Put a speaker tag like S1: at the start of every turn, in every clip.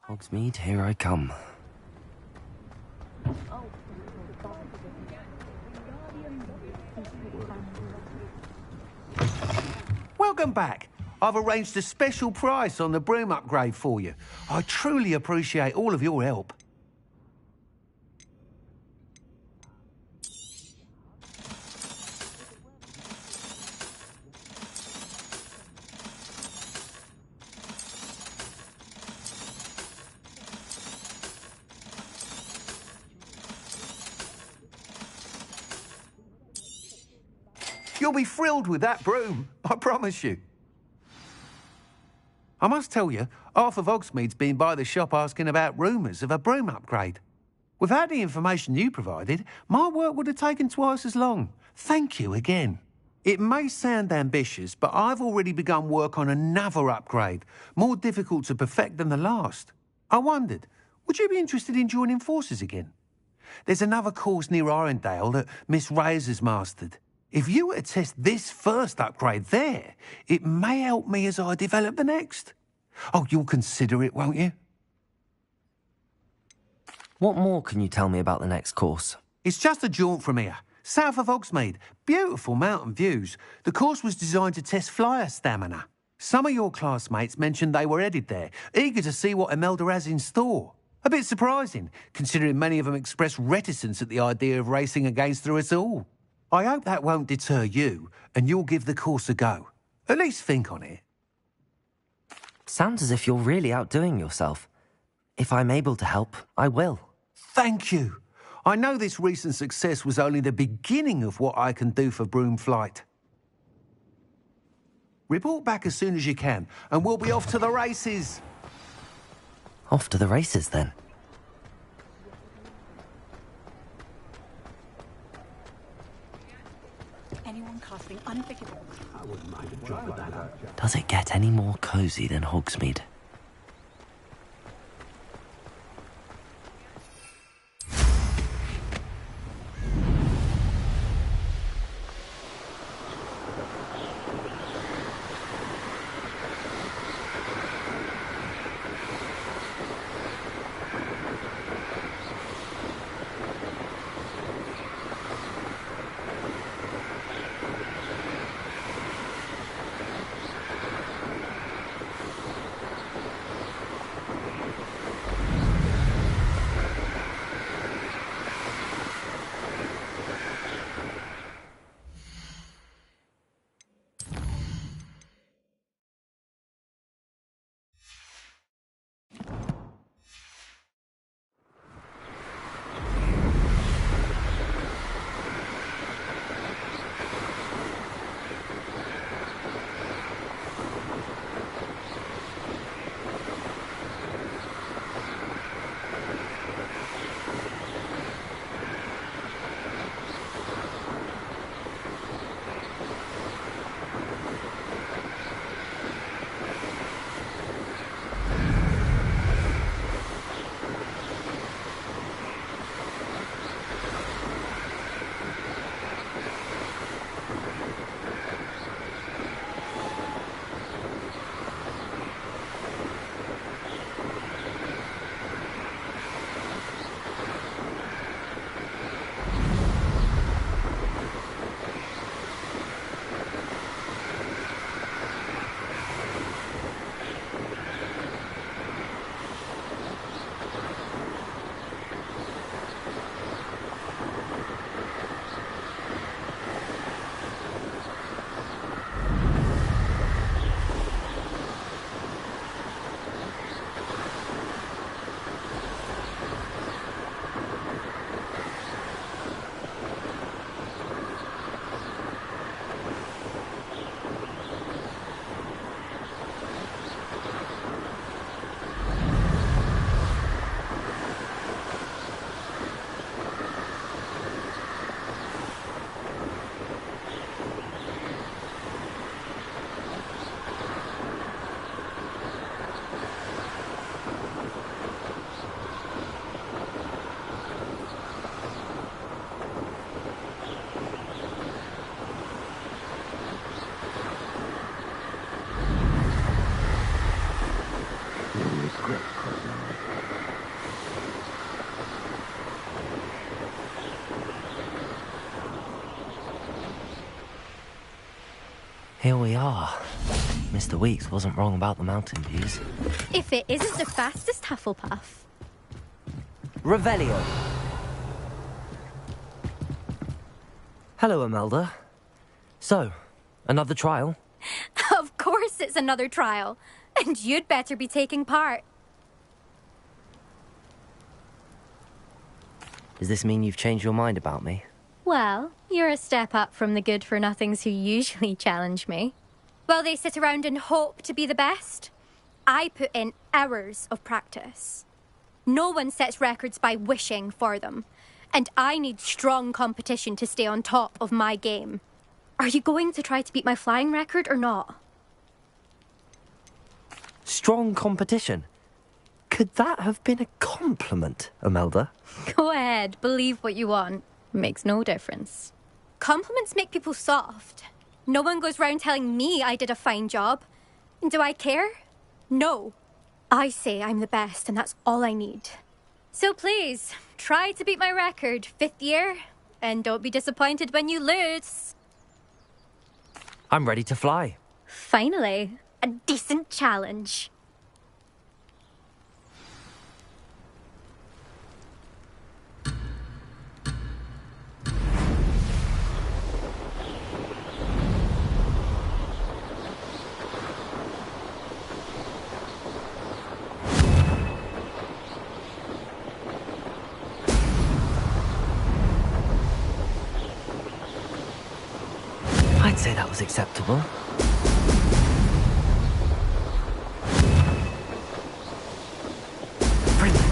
S1: Hogsmeade, here I come.
S2: Welcome back. I've arranged a special price on the broom upgrade for you. I truly appreciate all of your help. You'll be thrilled with that broom, I promise you. I must tell you, half of Hogsmeade's been by the shop asking about rumours of a broom upgrade. Without the information you provided, my work would have taken twice as long. Thank you again. It may sound ambitious, but I've already begun work on another upgrade, more difficult to perfect than the last. I wondered, would you be interested in joining forces again? There's another course near Arendelle that Miss Reyes has mastered. If you were to test this first upgrade there, it may help me as I develop the next. Oh, you'll consider it, won't you?
S1: What more can you tell me about the next course?
S2: It's just a jaunt from here, south of Hogsmeade. Beautiful mountain views. The course was designed to test flyer stamina. Some of your classmates mentioned they were headed there, eager to see what Imelda has in store. A bit surprising, considering many of them expressed reticence at the idea of racing against her at all. I hope that won't deter you, and you'll give the course a go. At least think on it.
S1: Sounds as if you're really outdoing yourself. If I'm able to help, I will.
S2: Thank you. I know this recent success was only the beginning of what I can do for Broomflight. Report back as soon as you can, and we'll be off to the races.
S1: Off to the races, then.
S3: Casting unforgivable.
S4: I wouldn't mind a job with that.
S1: Does it get any more cosy than Hogsmeade? Here we are. Mr. Weeks wasn't wrong about the mountain views.
S5: If it isn't the fastest Hufflepuff.
S1: Revelio. Hello, Imelda. So, another trial?
S5: Of course it's another trial. And you'd better be taking part.
S1: Does this mean you've changed your mind about me?
S5: Well, you're a step up from the good-for-nothings who usually challenge me. While they sit around and hope to be the best, I put in hours of practice. No one sets records by wishing for them, and I need strong competition to stay on top of my game. Are you going to try to beat my flying record or not?
S1: Strong competition? Could that have been a compliment, Imelda?
S5: Go ahead, believe what you want. Makes no difference. Compliments make people soft. No one goes round telling me I did a fine job. And do I care? No. I say I'm the best, and that's all I need. So please, try to beat my record, 5th year, and don't be disappointed when you lose.
S1: I'm ready to fly.
S5: Finally, a decent challenge.
S1: I'd say that was acceptable. Brilliant.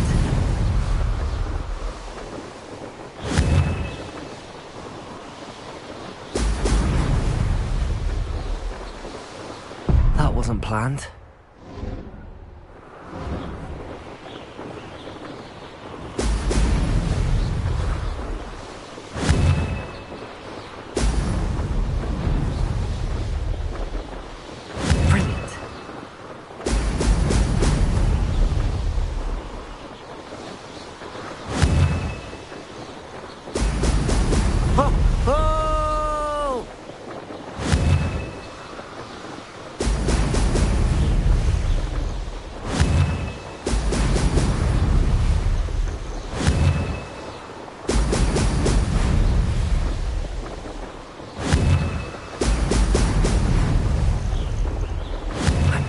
S1: That wasn't planned.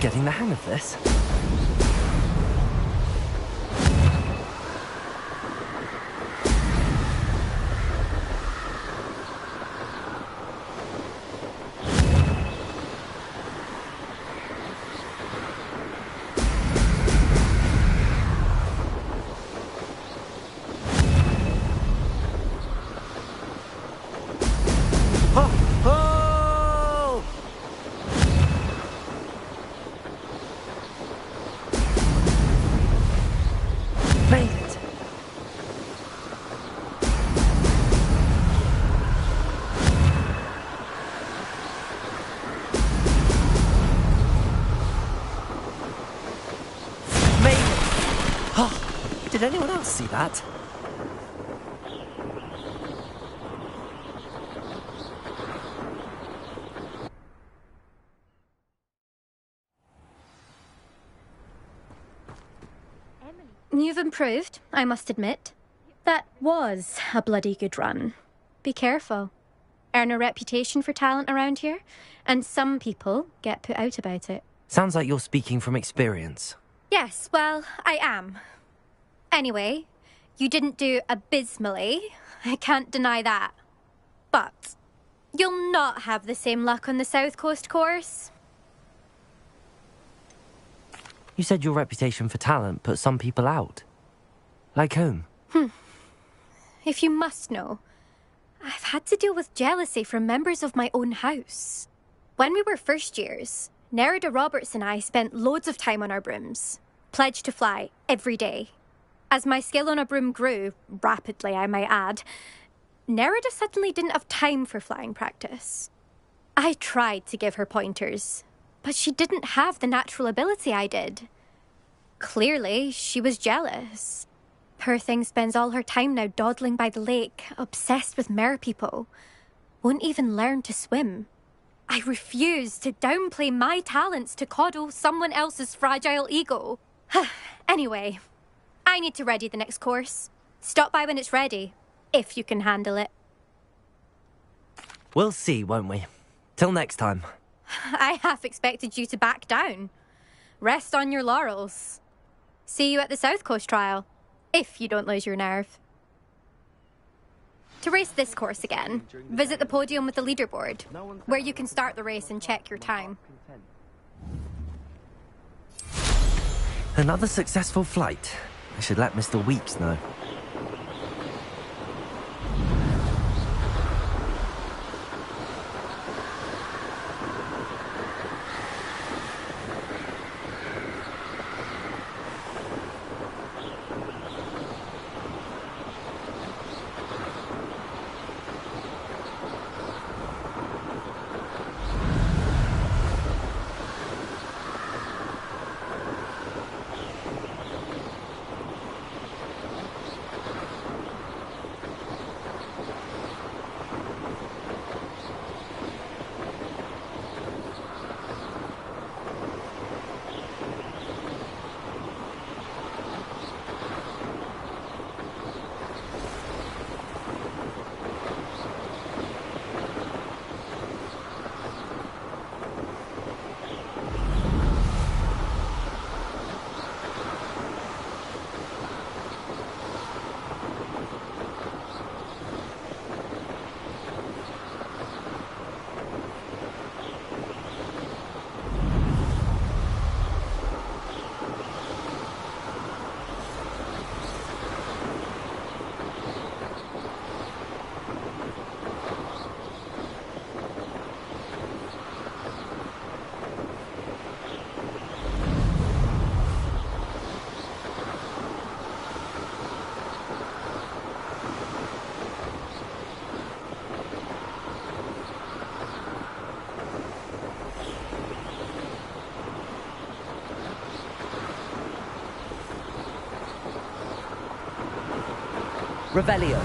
S1: Getting the hang of this. Made it! Made it! Oh, did anyone else see that?
S5: You've improved, I must admit. That was a bloody good run. Be careful. Earn a reputation for talent around here, and some people get put out about it.
S1: Sounds like you're speaking from experience.
S5: Yes, well, I am. Anyway, you didn't do abysmally. I can't deny that. But you'll not have the same luck on the South Coast course.
S1: You said your reputation for talent put some people out. Like whom?
S5: If you must know, I've had to deal with jealousy from members of my own house. When we were first years, Nerida Roberts and I spent loads of time on our brooms, pledged to fly every day. As my skill on a broom grew, rapidly I might add, Nerida suddenly didn't have time for flying practice. I tried to give her pointers, but she didn't have the natural ability I did. Clearly, she was jealous. Poor thing spends all her time now dawdling by the lake, obsessed with mer people. Won't even learn to swim. I refuse to downplay my talents to coddle someone else's fragile ego. Anyway, I need to ready the next course. Stop by when it's ready, if you can handle it.
S1: We'll see, won't we? Till next time.
S5: I half expected you to back down. Rest on your laurels. See you at the South Coast trial, if you don't lose your nerve. To race this course again, visit the podium with the leaderboard, where you can start the race and check your time.
S1: Another successful flight. I should let Mr. Weeks know. Revelio.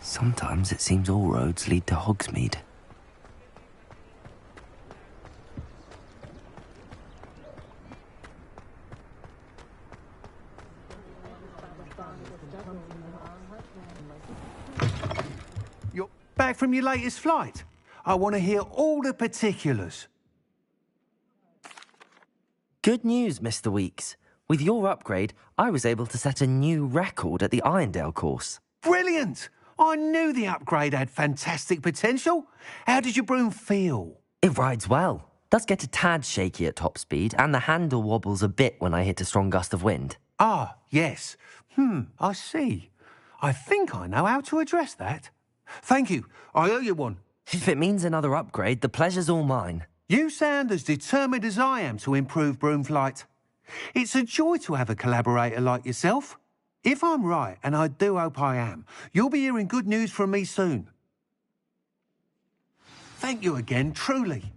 S1: Sometimes it seems all roads lead to Hogsmeade.
S2: You're back from your latest flight? I want to hear all the particulars.
S1: Good news, Mr. Weeks. With your upgrade, I was able to set a new record at the Irondale course.
S2: Brilliant! I knew the upgrade had fantastic potential. How did your broom feel?
S1: It rides well. Does get a tad shaky at top speed, and the handle wobbles a bit when I hit a strong gust of wind.
S2: Ah, yes. I see. I think I know how to address that. Thank you. I owe you one.
S1: If it means another upgrade, the pleasure's all mine.
S2: You sound as determined as I am to improve broom flight. It's a joy to have a collaborator like yourself. If I'm right, and I do hope I am, you'll be hearing good news from me soon. Thank you again, truly.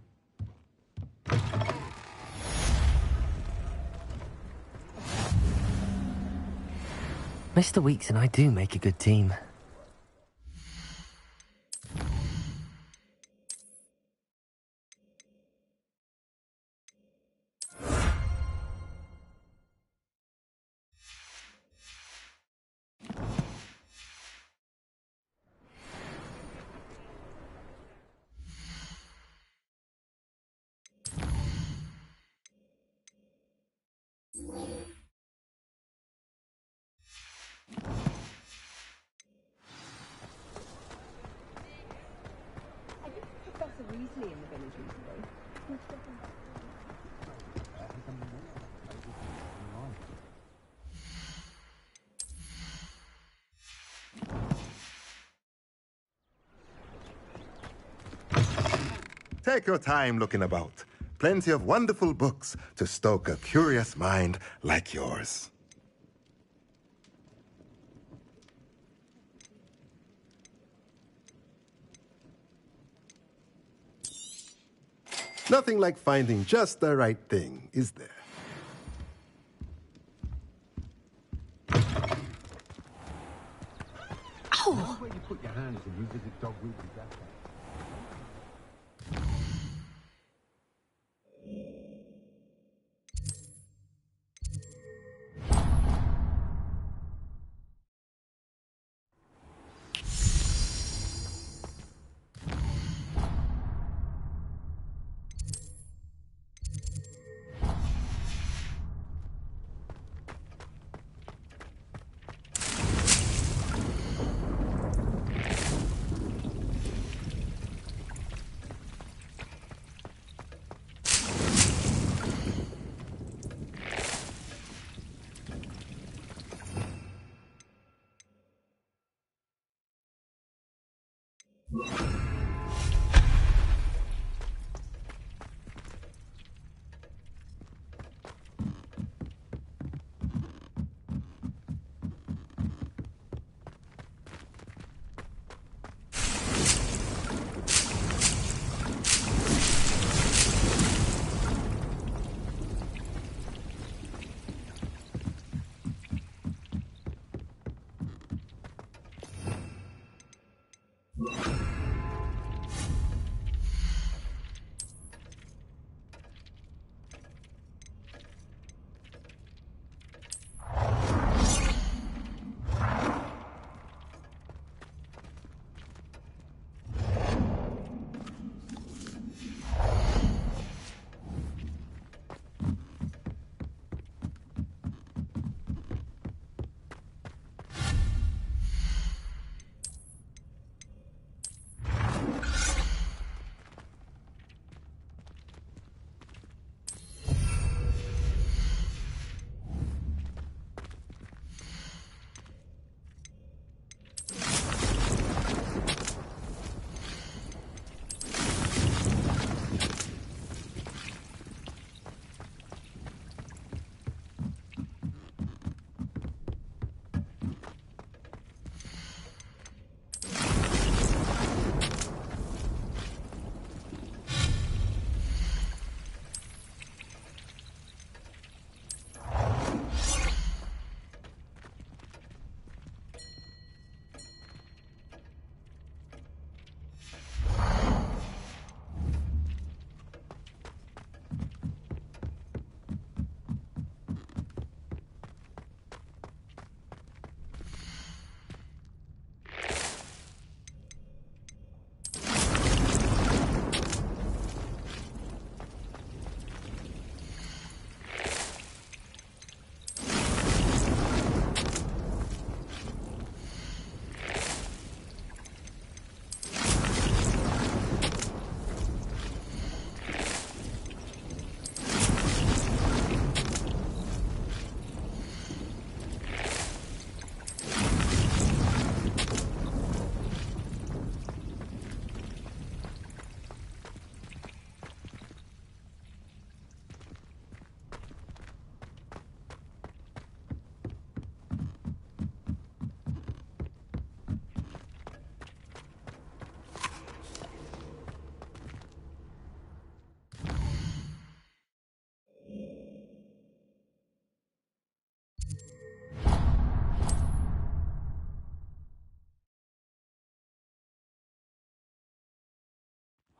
S1: Mr. Weeks and I do make a good team.
S6: Take your time looking about. Plenty of wonderful books to stoke a curious mind like yours. Nothing like finding just the right thing, is there?
S4: That's where you put your hands when you visit Dogweed.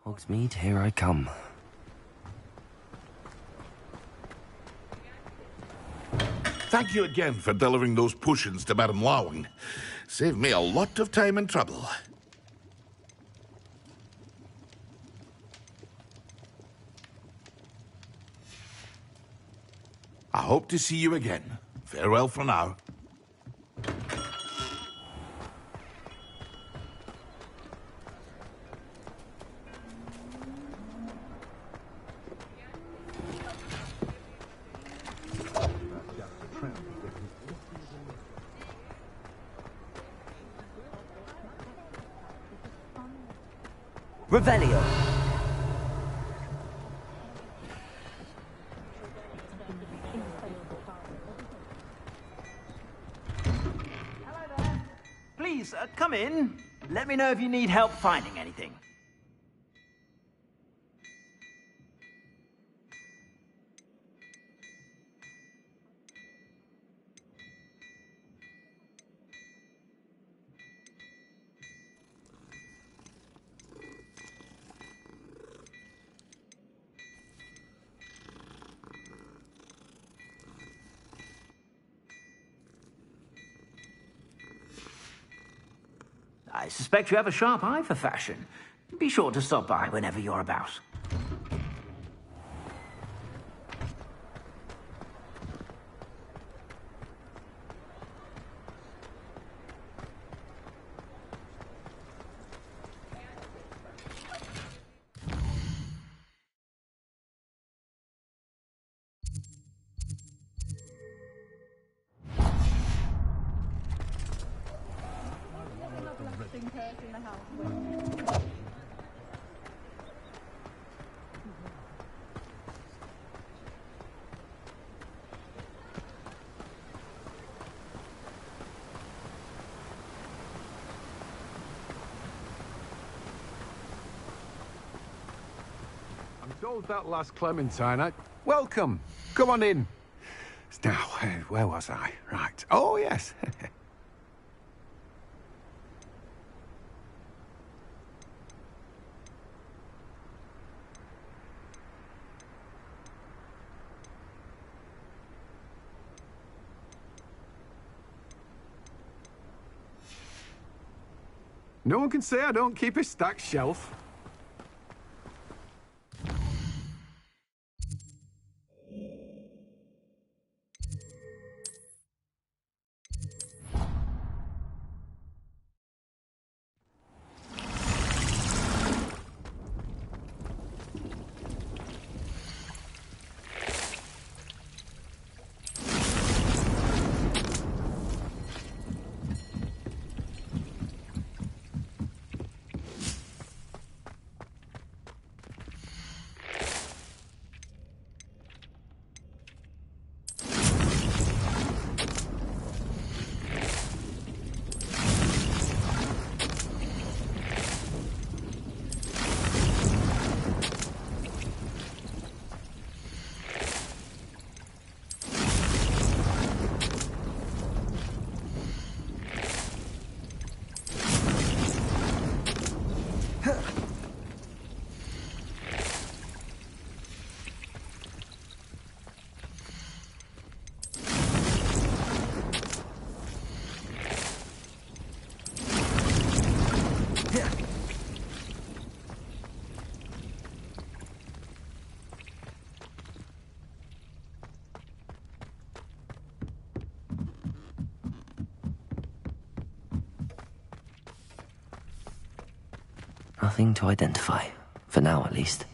S1: Hogsmeade, here I come.
S7: Thank you again for delivering those potions to Madame Lawing. Saved me a lot of time and trouble. I hope to see you again. Farewell for now.
S1: Revelio.
S8: please, come in. Let me know if you need help finding anything. I suspect you have a sharp eye for fashion. Be sure to stop by whenever you're about.
S4: Told that last Clementine. Welcome. Come on in. Now, where was I? Right. Oh, yes. No one can say I don't keep a stacked shelf.
S1: Nothing to identify, for now at least.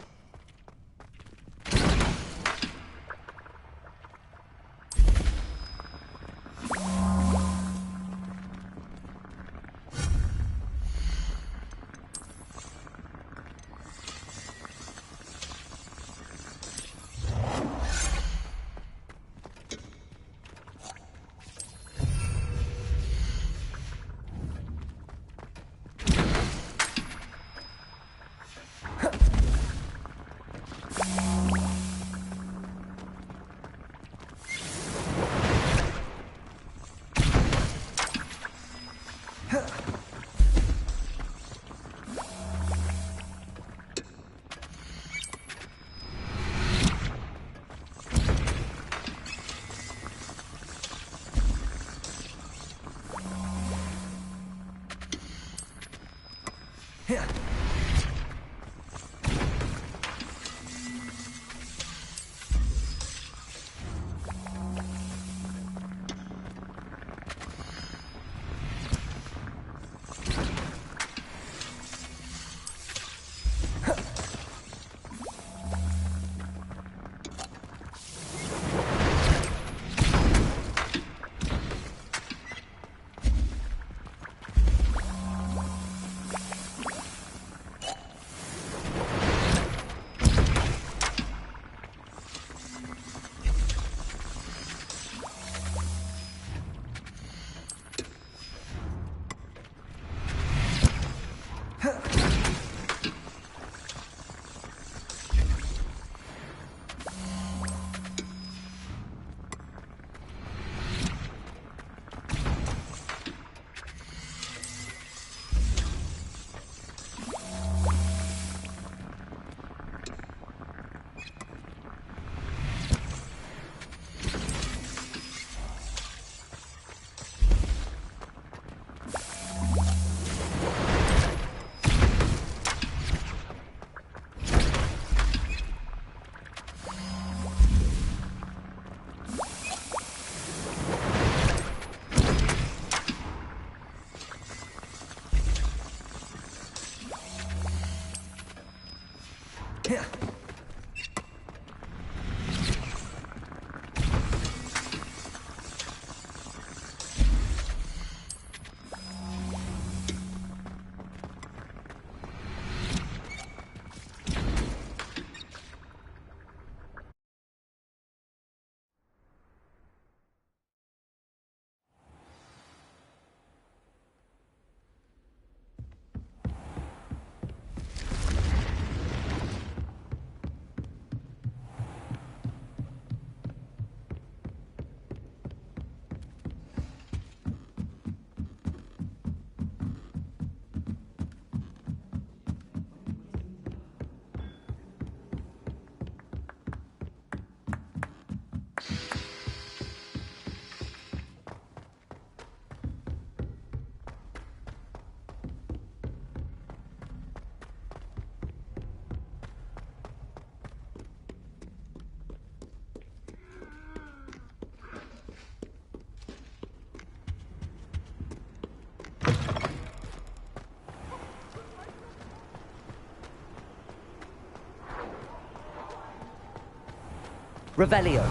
S1: Revelio.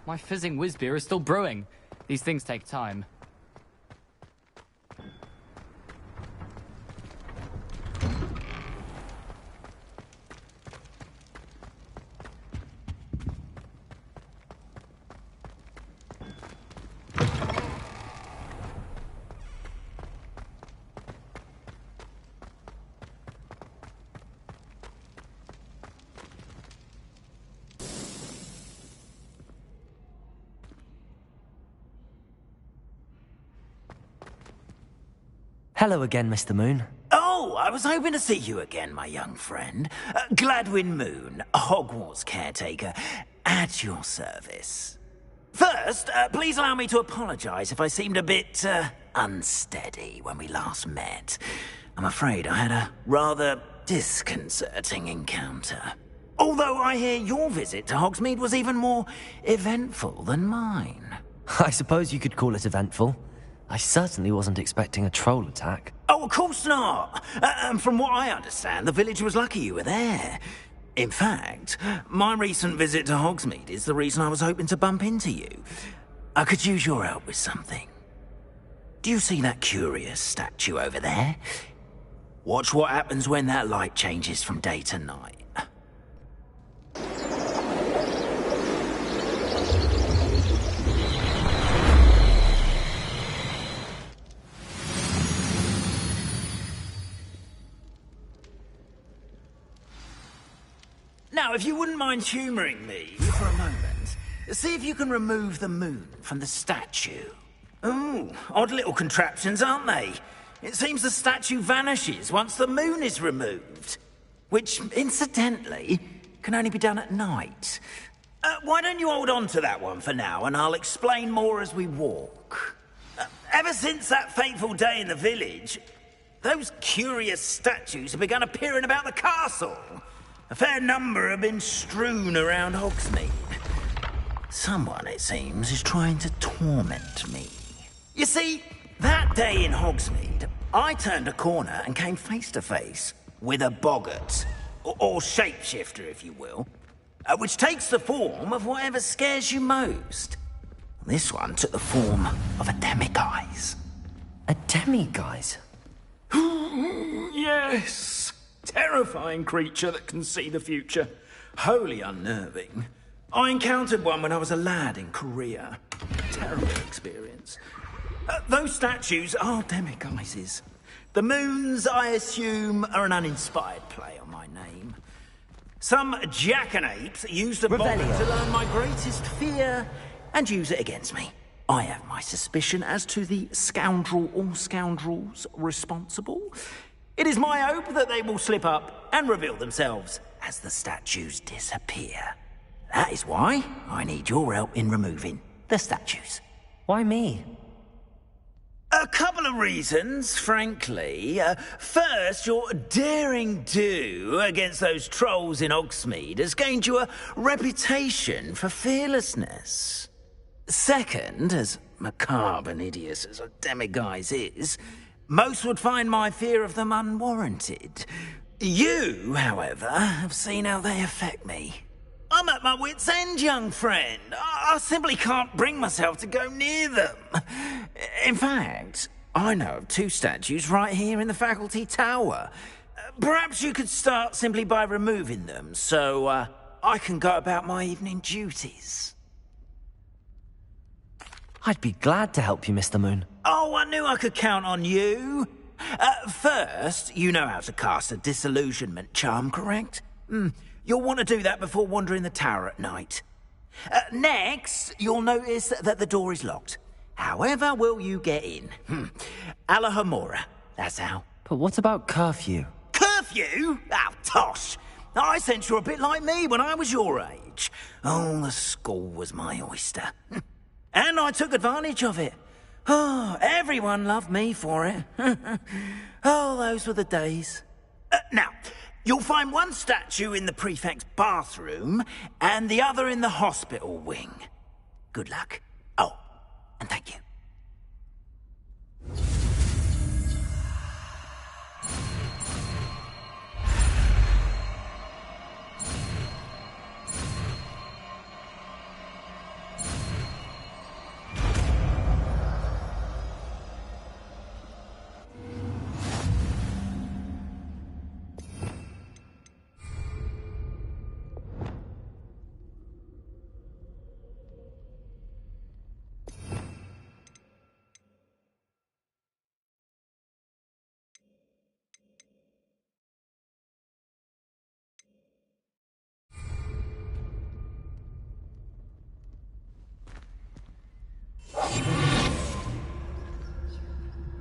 S9: My fizzing whiz beer is still brewing. These things take time.
S1: Hello again, Mr. Moon.
S10: Oh, I was hoping to see you again, my young friend. Gladwin Moon, Hogwarts caretaker, at your service. First, please allow me to apologize if I seemed a bit, unsteady when we last met. I'm afraid I had a rather disconcerting encounter. Although I hear your visit to Hogsmeade was even more eventful than mine.
S1: I suppose you could call it eventful. I certainly wasn't expecting a troll attack.
S10: Oh, of course not. And from what I understand, the village was lucky you were there. In fact, my recent visit to Hogsmeade is the reason I was hoping to bump into you. I could use your help with something. Do you see that curious statue over there? Watch what happens when that light changes from day to night. Now, if you wouldn't mind humouring me for a moment, see if you can remove the moon from the statue. Ooh, odd little contraptions, aren't they? It seems the statue vanishes once the moon is removed. Which, incidentally, can only be done at night. Why don't you hold on to that one for now, and I'll explain more as we walk. Ever since that fateful day in the village, those curious statues have begun appearing about the castle. A fair number have been strewn around Hogsmeade. Someone, it seems, is trying to torment me. You see, that day in Hogsmeade, I turned a corner and came face to face with a boggart, or shapeshifter, if you will, which takes the form of whatever scares you most. This one took the form of a demiguise.
S1: A demiguise?
S10: Yes! Terrifying creature that can see the future. Wholly unnerving. I encountered one when I was a lad in Korea. Terrible experience. Those statues are demiguises. The moons, I assume, are an uninspired play on my name. Some jackanapes used the bomb to learn my greatest fear and use it against me. I have my suspicion as to the scoundrel or scoundrels responsible. It is my hope that they will slip up and reveal themselves as the statues disappear. That is why I need your help in removing the statues.
S1: Why me?
S10: A couple of reasons, frankly. First, your daring do against those trolls in Hogsmeade has gained you a reputation for fearlessness. Second, as macabre and hideous as a demiguise is, most would find my fear of them unwarranted. You, however, have seen how they affect me. I'm at my wit's end, young friend. I simply can't bring myself to go near them. In fact, I know of two statues right here in the faculty tower. Perhaps you could start simply by removing them, so I can go about my evening duties.
S1: I'd be glad to help you, Mr. Moon.
S10: Oh, I knew I could count on you. First, you know how to cast a disillusionment charm, correct? You'll want to do that before wandering the tower at night. Next, you'll notice that the door is locked. However will you get in? Alohomora. That's how.
S1: But what about curfew?
S10: Curfew? Oh, tosh! I sense you're a bit like me when I was your age. Oh, the school was my oyster. And I took advantage of it. Oh, everyone loved me for it. Oh, those were the days. Now, you'll find one statue in the prefect's bathroom and the other in the hospital wing. Good luck. Oh, and thank you.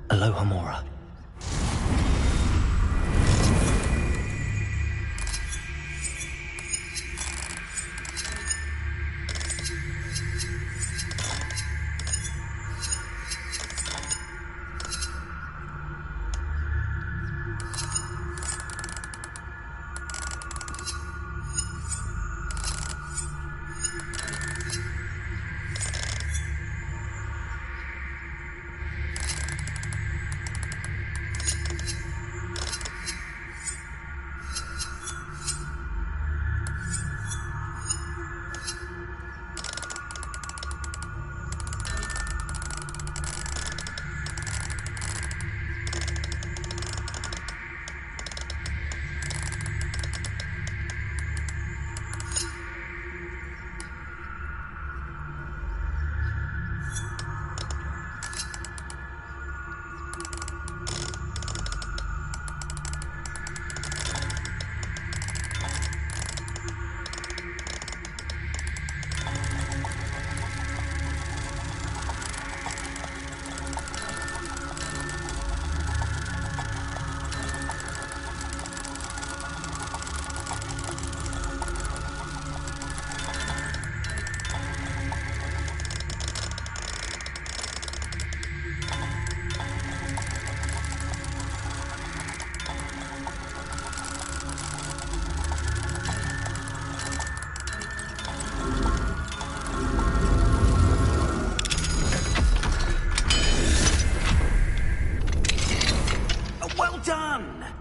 S1: Alohomora.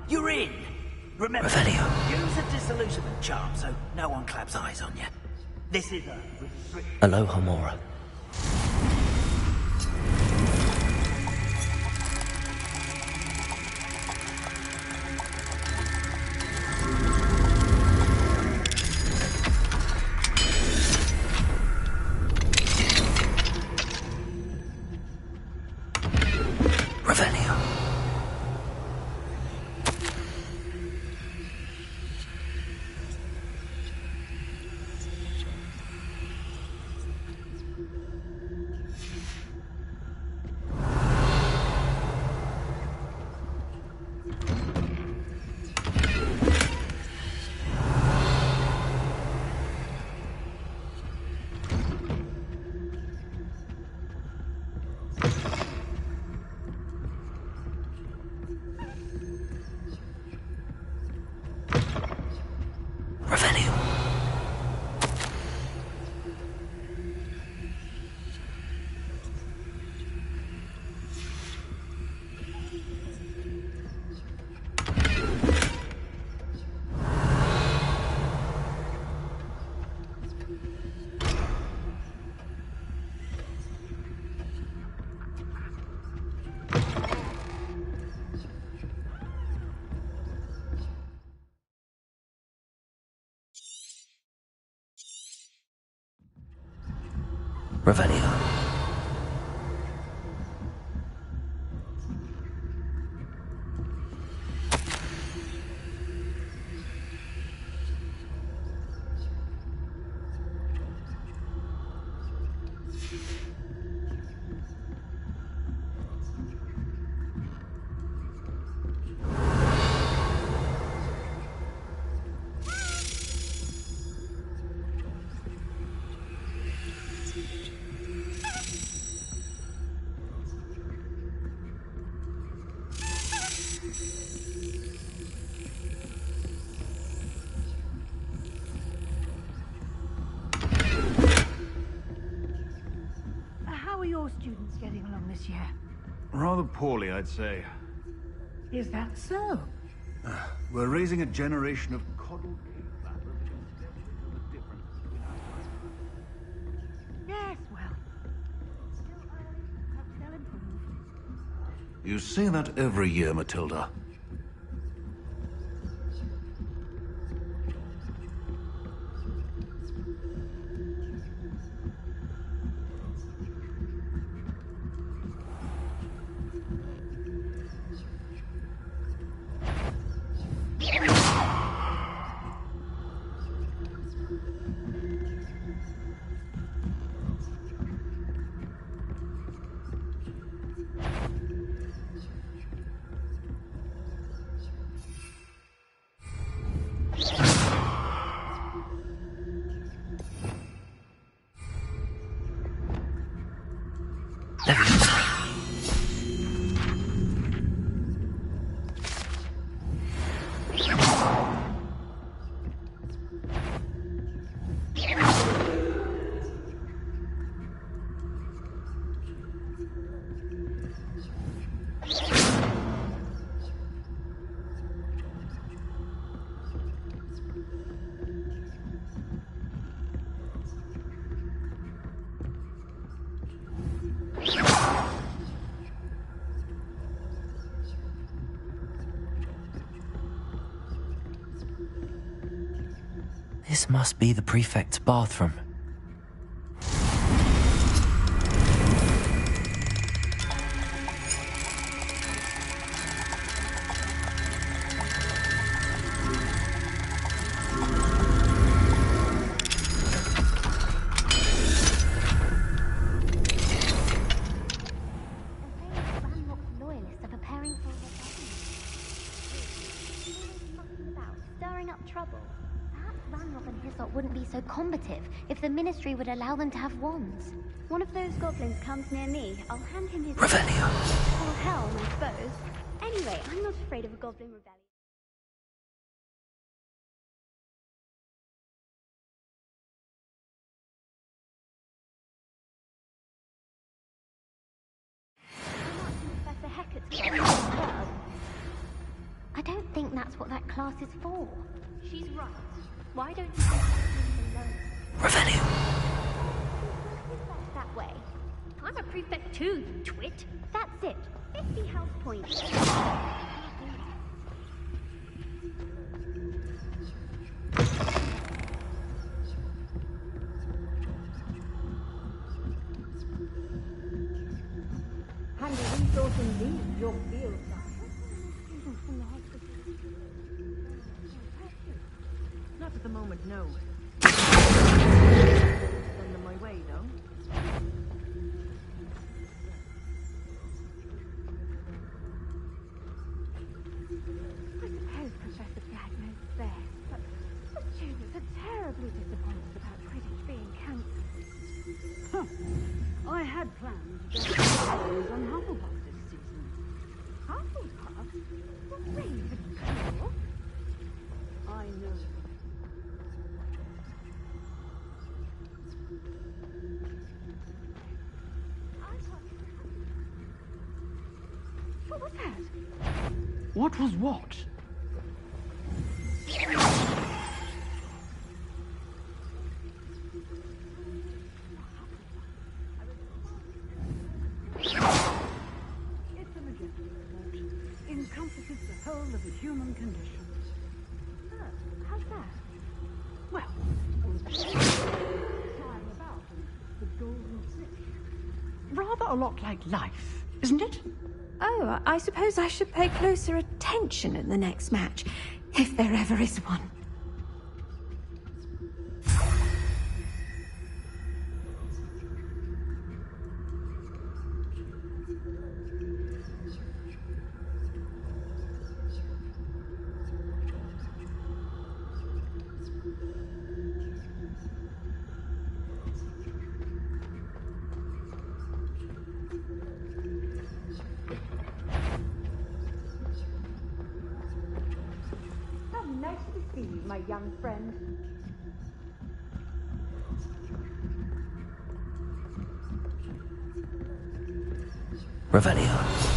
S10: You're in. Remember, use a disillusionment charm so no one claps eyes on you. This is a
S1: Alohomora. Revelio.
S3: your students getting along this year?
S11: Rather poorly, I'd say.
S3: Is that so?
S11: We're raising a generation of coddled cave battlers against the difference between
S3: Yes, well. Still early. Perhaps they'll improve.
S11: You say that every year, Matilda.
S1: This must be the prefect's bathroom.
S12: Loyalists are preparing for stirring up trouble. Perhaps Ranrock and Hyssop wouldn't be so combative if the Ministry would allow them to have wands. One of those goblins comes near me, I'll hand him his...
S1: Revelio.
S12: Or helm, I suppose. Anyway, I'm not afraid of a goblin rebellion. Professor Hecat's class. I don't think that's what that class is for. She's right. Why don't you think alone?
S1: Revelio.
S12: That way. I'm a prefect too, you twit. That's it. 50 health points.
S3: Handy resource indeed, your field Not at the moment, no. Send them my way, though. I suppose Professor Bragg knows best, but the students are terribly disappointed about Quidditch being cancelled. Huh. I had planned to go on Hufflepuff this season. Hufflepuff? Ravenclaw? I know. What was that?
S11: What was what?
S3: It's a majestic report. Encompasses the whole of the human condition. Oh, how's that? Well, flying about in the Golden City. Rather a lot like life, isn't it?
S13: Oh, I suppose I should pay closer attention at the next match, if there ever is one.
S3: Nice to see you, my young friend.
S1: Revelio.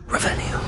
S1: Revelio.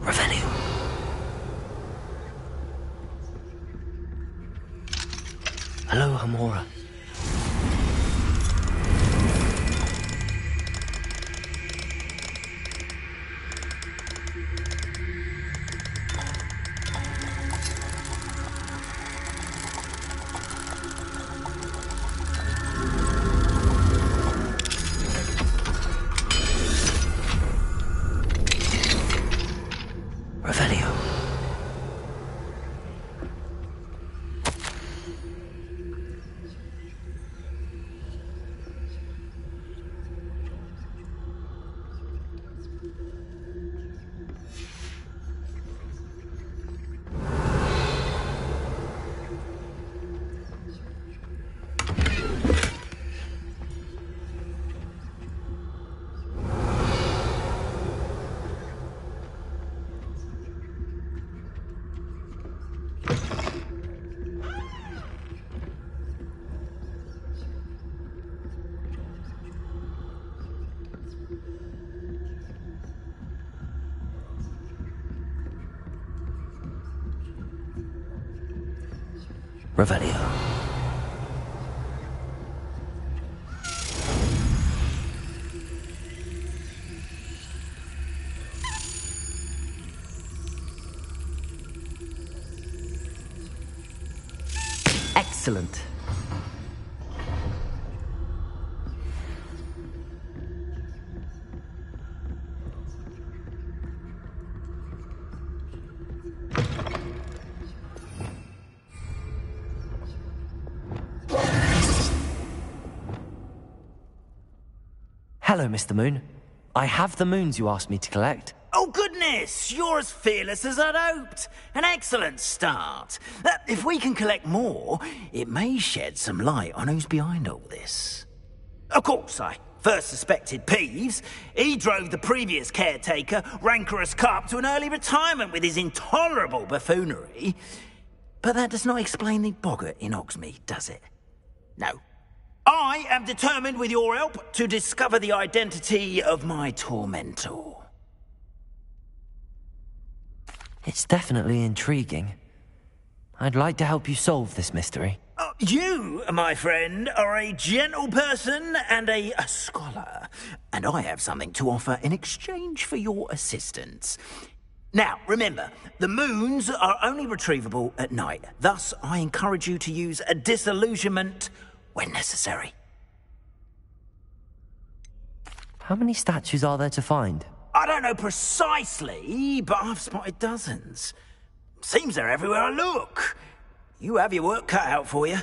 S1: Revelio. Hello, Hamora. Revelio. Revelio. Excellent. Hello, Mr. Moon. I have the moons you asked me to collect.
S10: Oh, goodness! You're as fearless as I'd hoped. An excellent start. If we can collect more, it may shed some light on who's behind all this. Of course, I first suspected Peeves, he drove the previous caretaker, Rancorous Carp, to an early retirement with his intolerable buffoonery. But that does not explain the boggart in Hogsmeade, does it? No. I am determined, with your help, to discover the identity of my tormentor.
S1: It's definitely intriguing. I'd like to help you solve this mystery.
S10: You, my friend, are a gentle person and a scholar, and I have something to offer in exchange for your assistance. Now, remember, the moons are only retrievable at night. Thus, I encourage you to use a disillusionment when necessary.
S1: How many statues are there to find?
S10: I don't know precisely, but I've spotted dozens. Seems they're everywhere I look. You have your work cut out for you,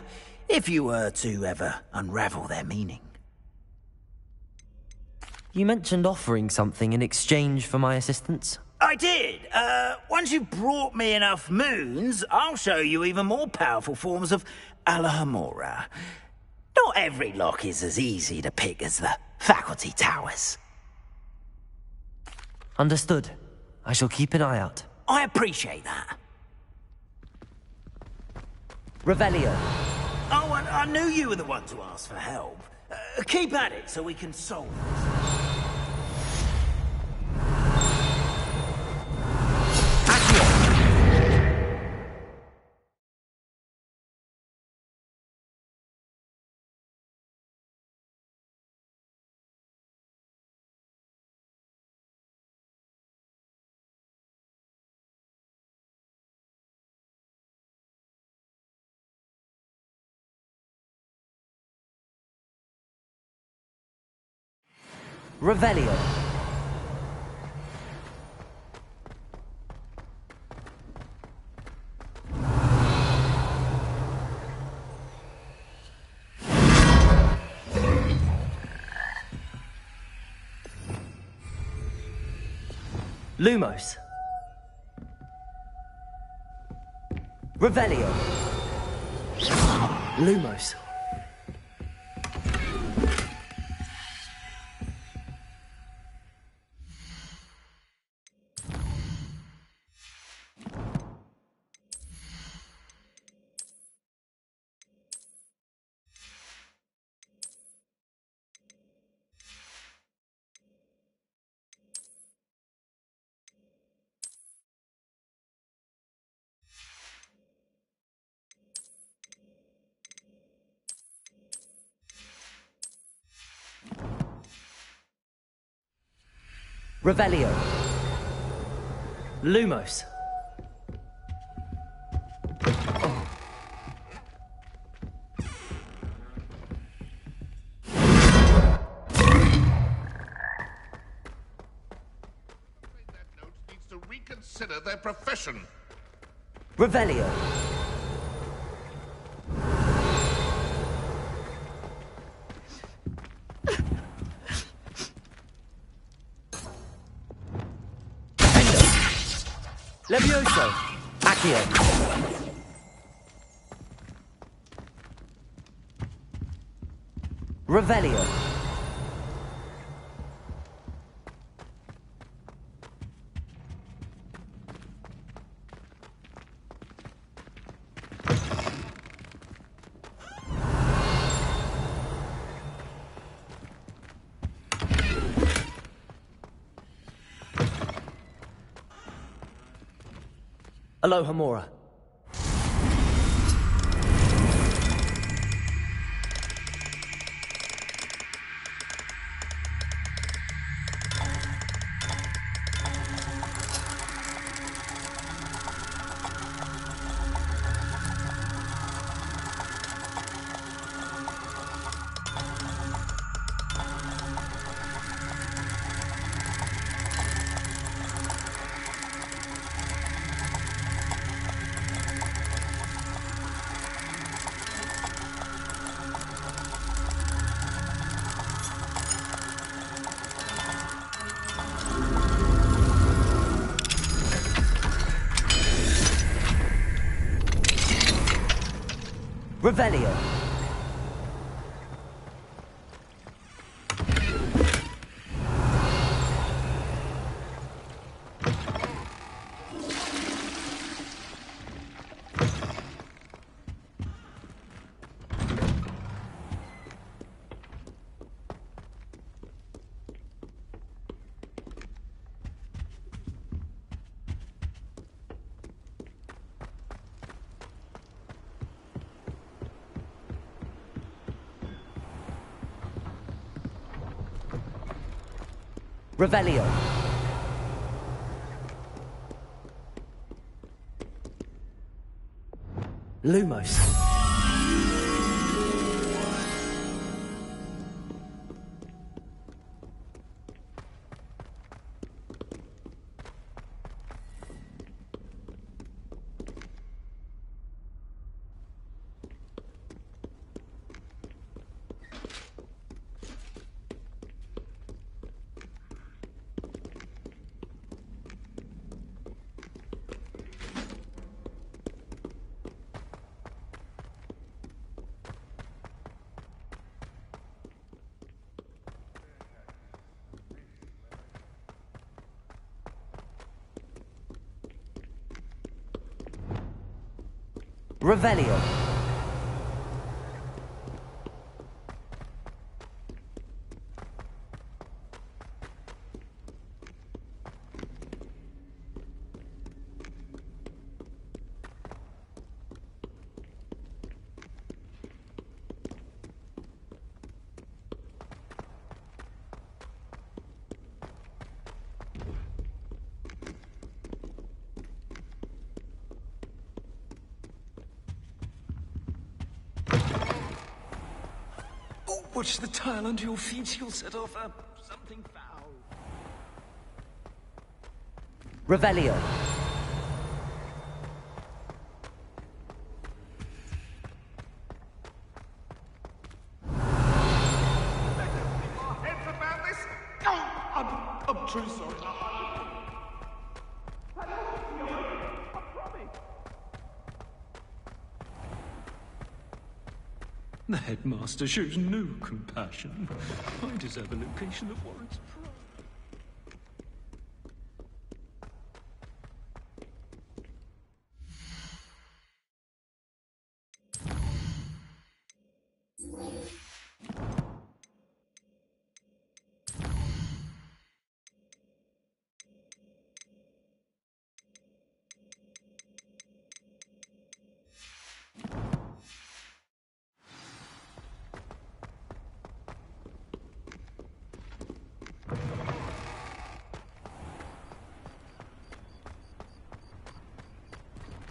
S10: if you were to ever unravel their meaning.
S1: You mentioned offering something in exchange for my assistance?
S10: I did. Once you've brought me enough moons, I'll show you even more powerful forms of Alohomora. Not every lock is as easy to pick as the faculty towers.
S1: Understood. I shall keep an eye out.
S10: I appreciate that.
S1: Revelio.
S10: Oh, I knew you were the one to ask for help. Keep at it so we can solve this.
S1: Revelio. Lumos. Revelio. Lumos. Revelio. Lumos.
S7: Needs to reconsider their profession.
S1: Revelio. Levioso. Accio. Revelio. Alohomora. Revelio. Revelio. Lumos. Revelio.
S14: Watch the tile under your feet, you'll set off something foul.
S1: Revelio.
S14: Heads about this? I'm truly sorry. The headmaster shows no compassion. I deserve a location that warrants pride.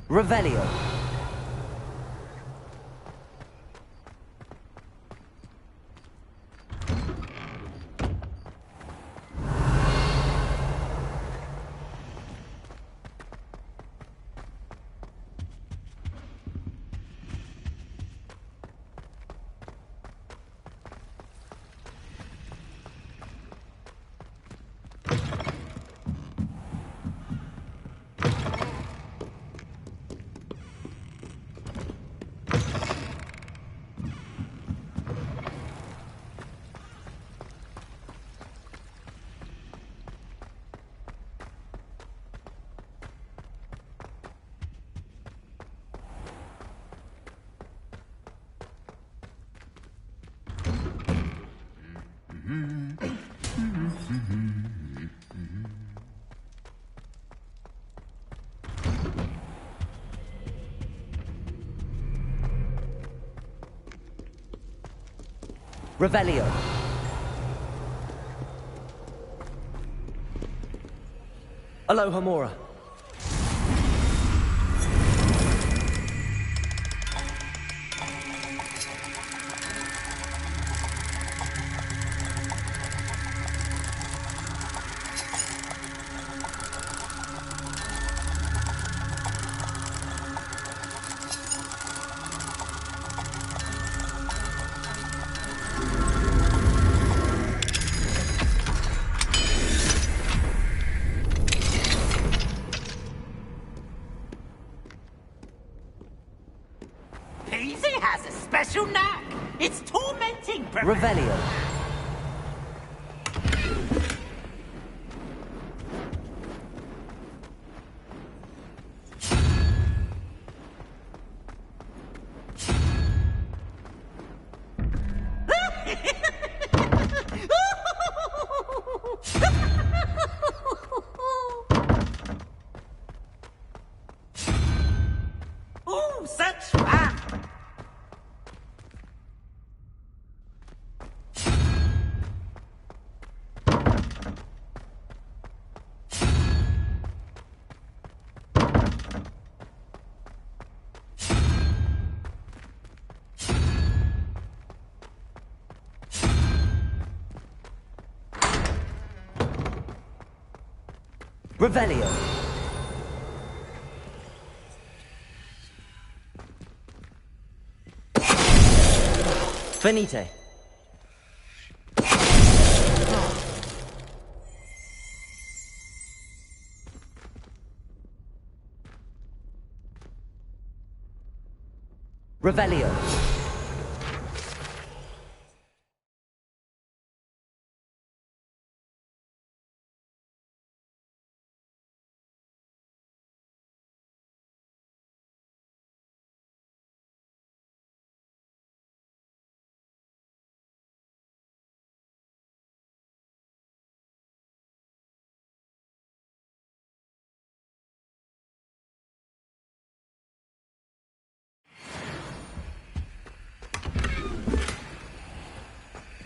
S1: Revelio. Revelio. Alohomora.
S10: Peasy has a special knack. It's tormenting.
S1: Revelio.
S10: Ooh, such fun!
S1: Revelio. Finite. Revelio.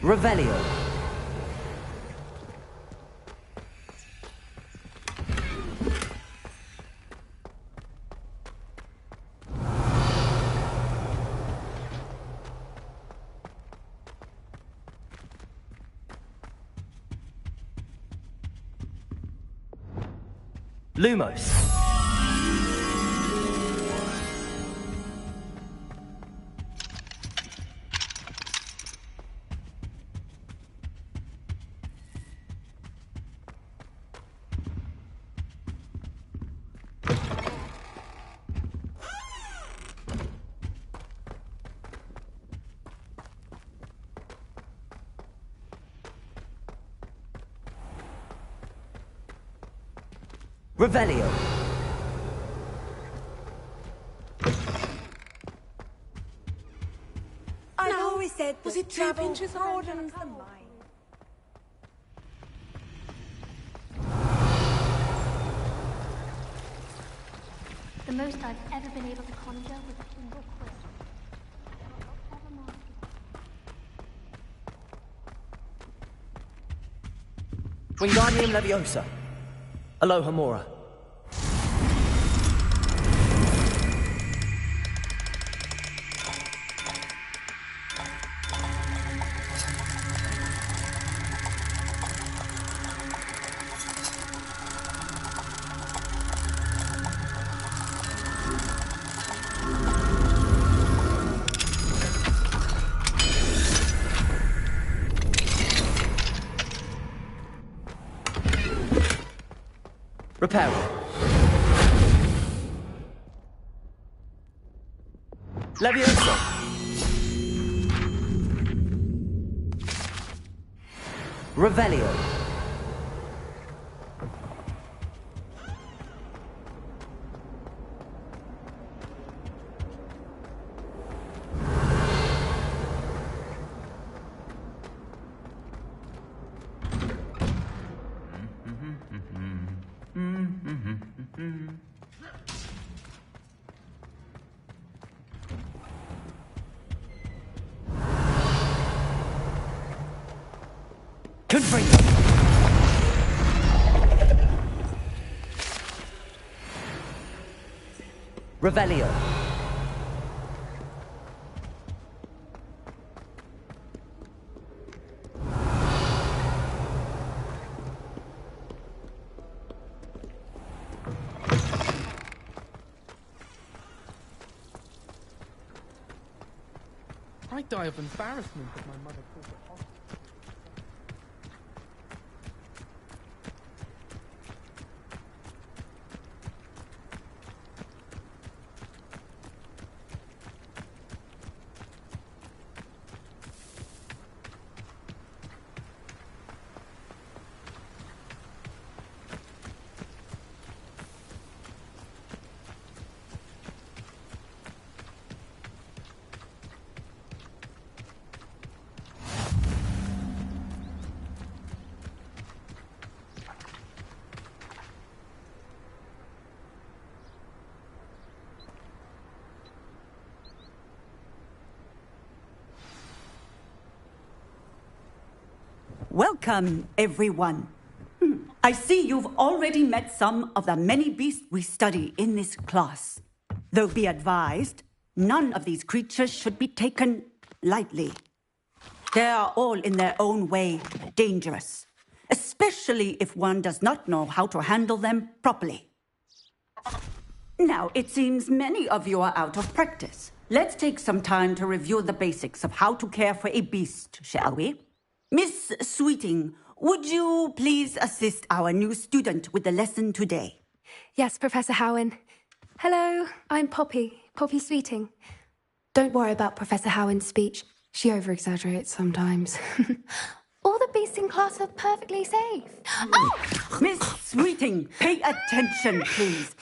S1: Revelio. Lumos. Revelio.
S15: I always said, was it 2 pinches broadens the mind?
S12: The most I've ever been able to conjure was a single quill.
S1: Wingardium Leviosa. Alohomora. Reparo. Leviosa. Revelio. Confringo. Revelio.
S16: I'd die of embarrassment if my mother called it off.
S17: Welcome, everyone. I see you've already met some of the many beasts we study in this class. Though be advised, none of these creatures should be taken lightly. They are all in their own way dangerous, especially especially if one does not know how to handle them properly. Now, it seems many of you are out of practice. Let's take some time to review the basics of how to care for a beast, shall we? Miss Sweeting, would you please assist our new student with the lesson today?
S18: Yes, Professor Howen. Hello, I'm Poppy Sweeting. Don't worry about Professor Howen's speech. She over-exaggerates sometimes. All the beasts in class are perfectly safe.
S17: Miss Sweeting, pay attention, please.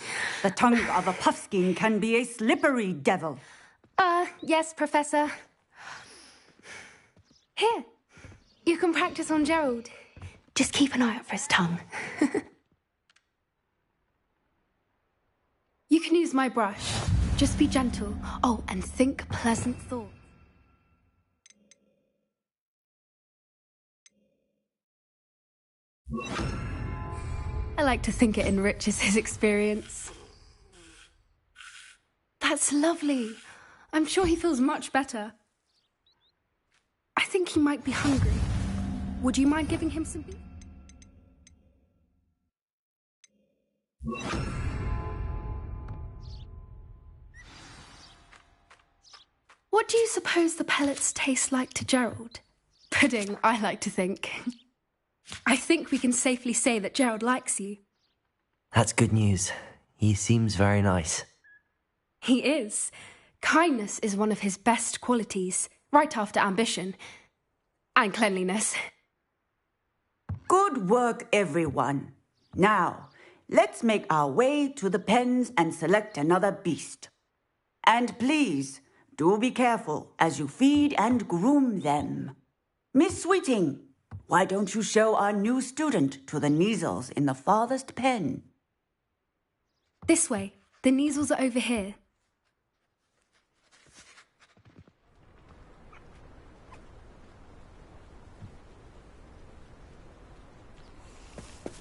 S17: The tongue of a puffskein can be a slippery devil.
S18: Yes, Professor. Here, you can practice on Gerald. Just keep an eye out for his tongue. You can use my brush. Just be gentle. Oh, and think pleasant thoughts. I like to think it enriches his experience. That's lovely. I'm sure he feels much better. I think he might be hungry. Would you mind giving him some beef? What do you suppose the pellets taste like to Gerald? Pudding, I like to think. I think we can safely say that Gerald likes you.
S1: That's good news. He seems very nice.
S18: He is. Kindness is one of his best qualities, right after ambition. And cleanliness.
S17: Good work, everyone. Now, let's make our way to the pens and select another beast. And please, do be careful as you feed and groom them. Miss Sweeting, why don't you show our new student to the Kneazles in the farthest pen?
S18: This way. The Kneazles are over here.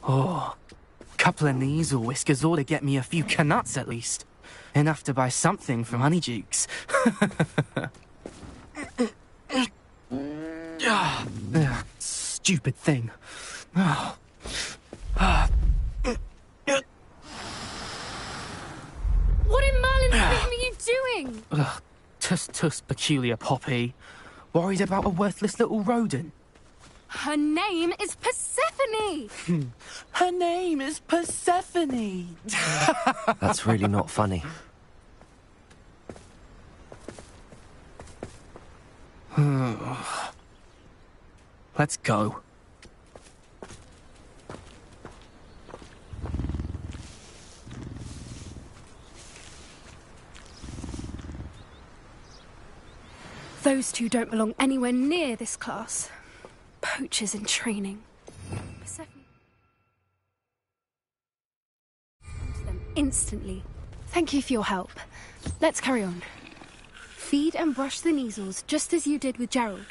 S16: Oh, couple of Kneazle whiskers ought to get me a few Canuts at least. Enough to buy something from Honeydukes. Stupid thing. Oh.
S18: What in Merlin's name are you doing?
S16: Ugh, tuss, peculiar Poppy. Worried about a worthless little rodent?
S18: Her name is Persephone!
S16: Her name is Persephone!
S1: That's really not funny.
S16: Let's go.
S18: Those two don't belong anywhere near this class. Poachers in training. Persephone. To them instantly. Thank you for your help. Let's carry on. Feed and brush the Kneazles just as you did with Gerald.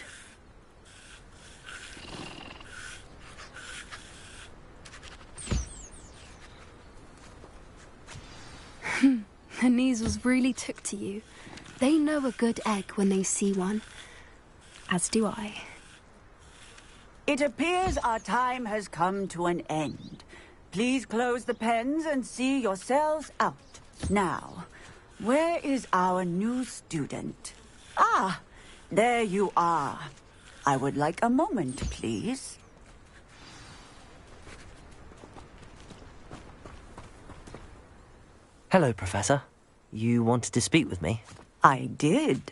S18: The Kneazles really took to you. They know a good egg when they see one. As do I.
S17: It appears our time has come to an end. Please close the pens and see yourselves out. Now, where is our new student? Ah, there you are. I would like a moment, please.
S1: Hello, Professor. You wanted to speak with me?
S17: I did.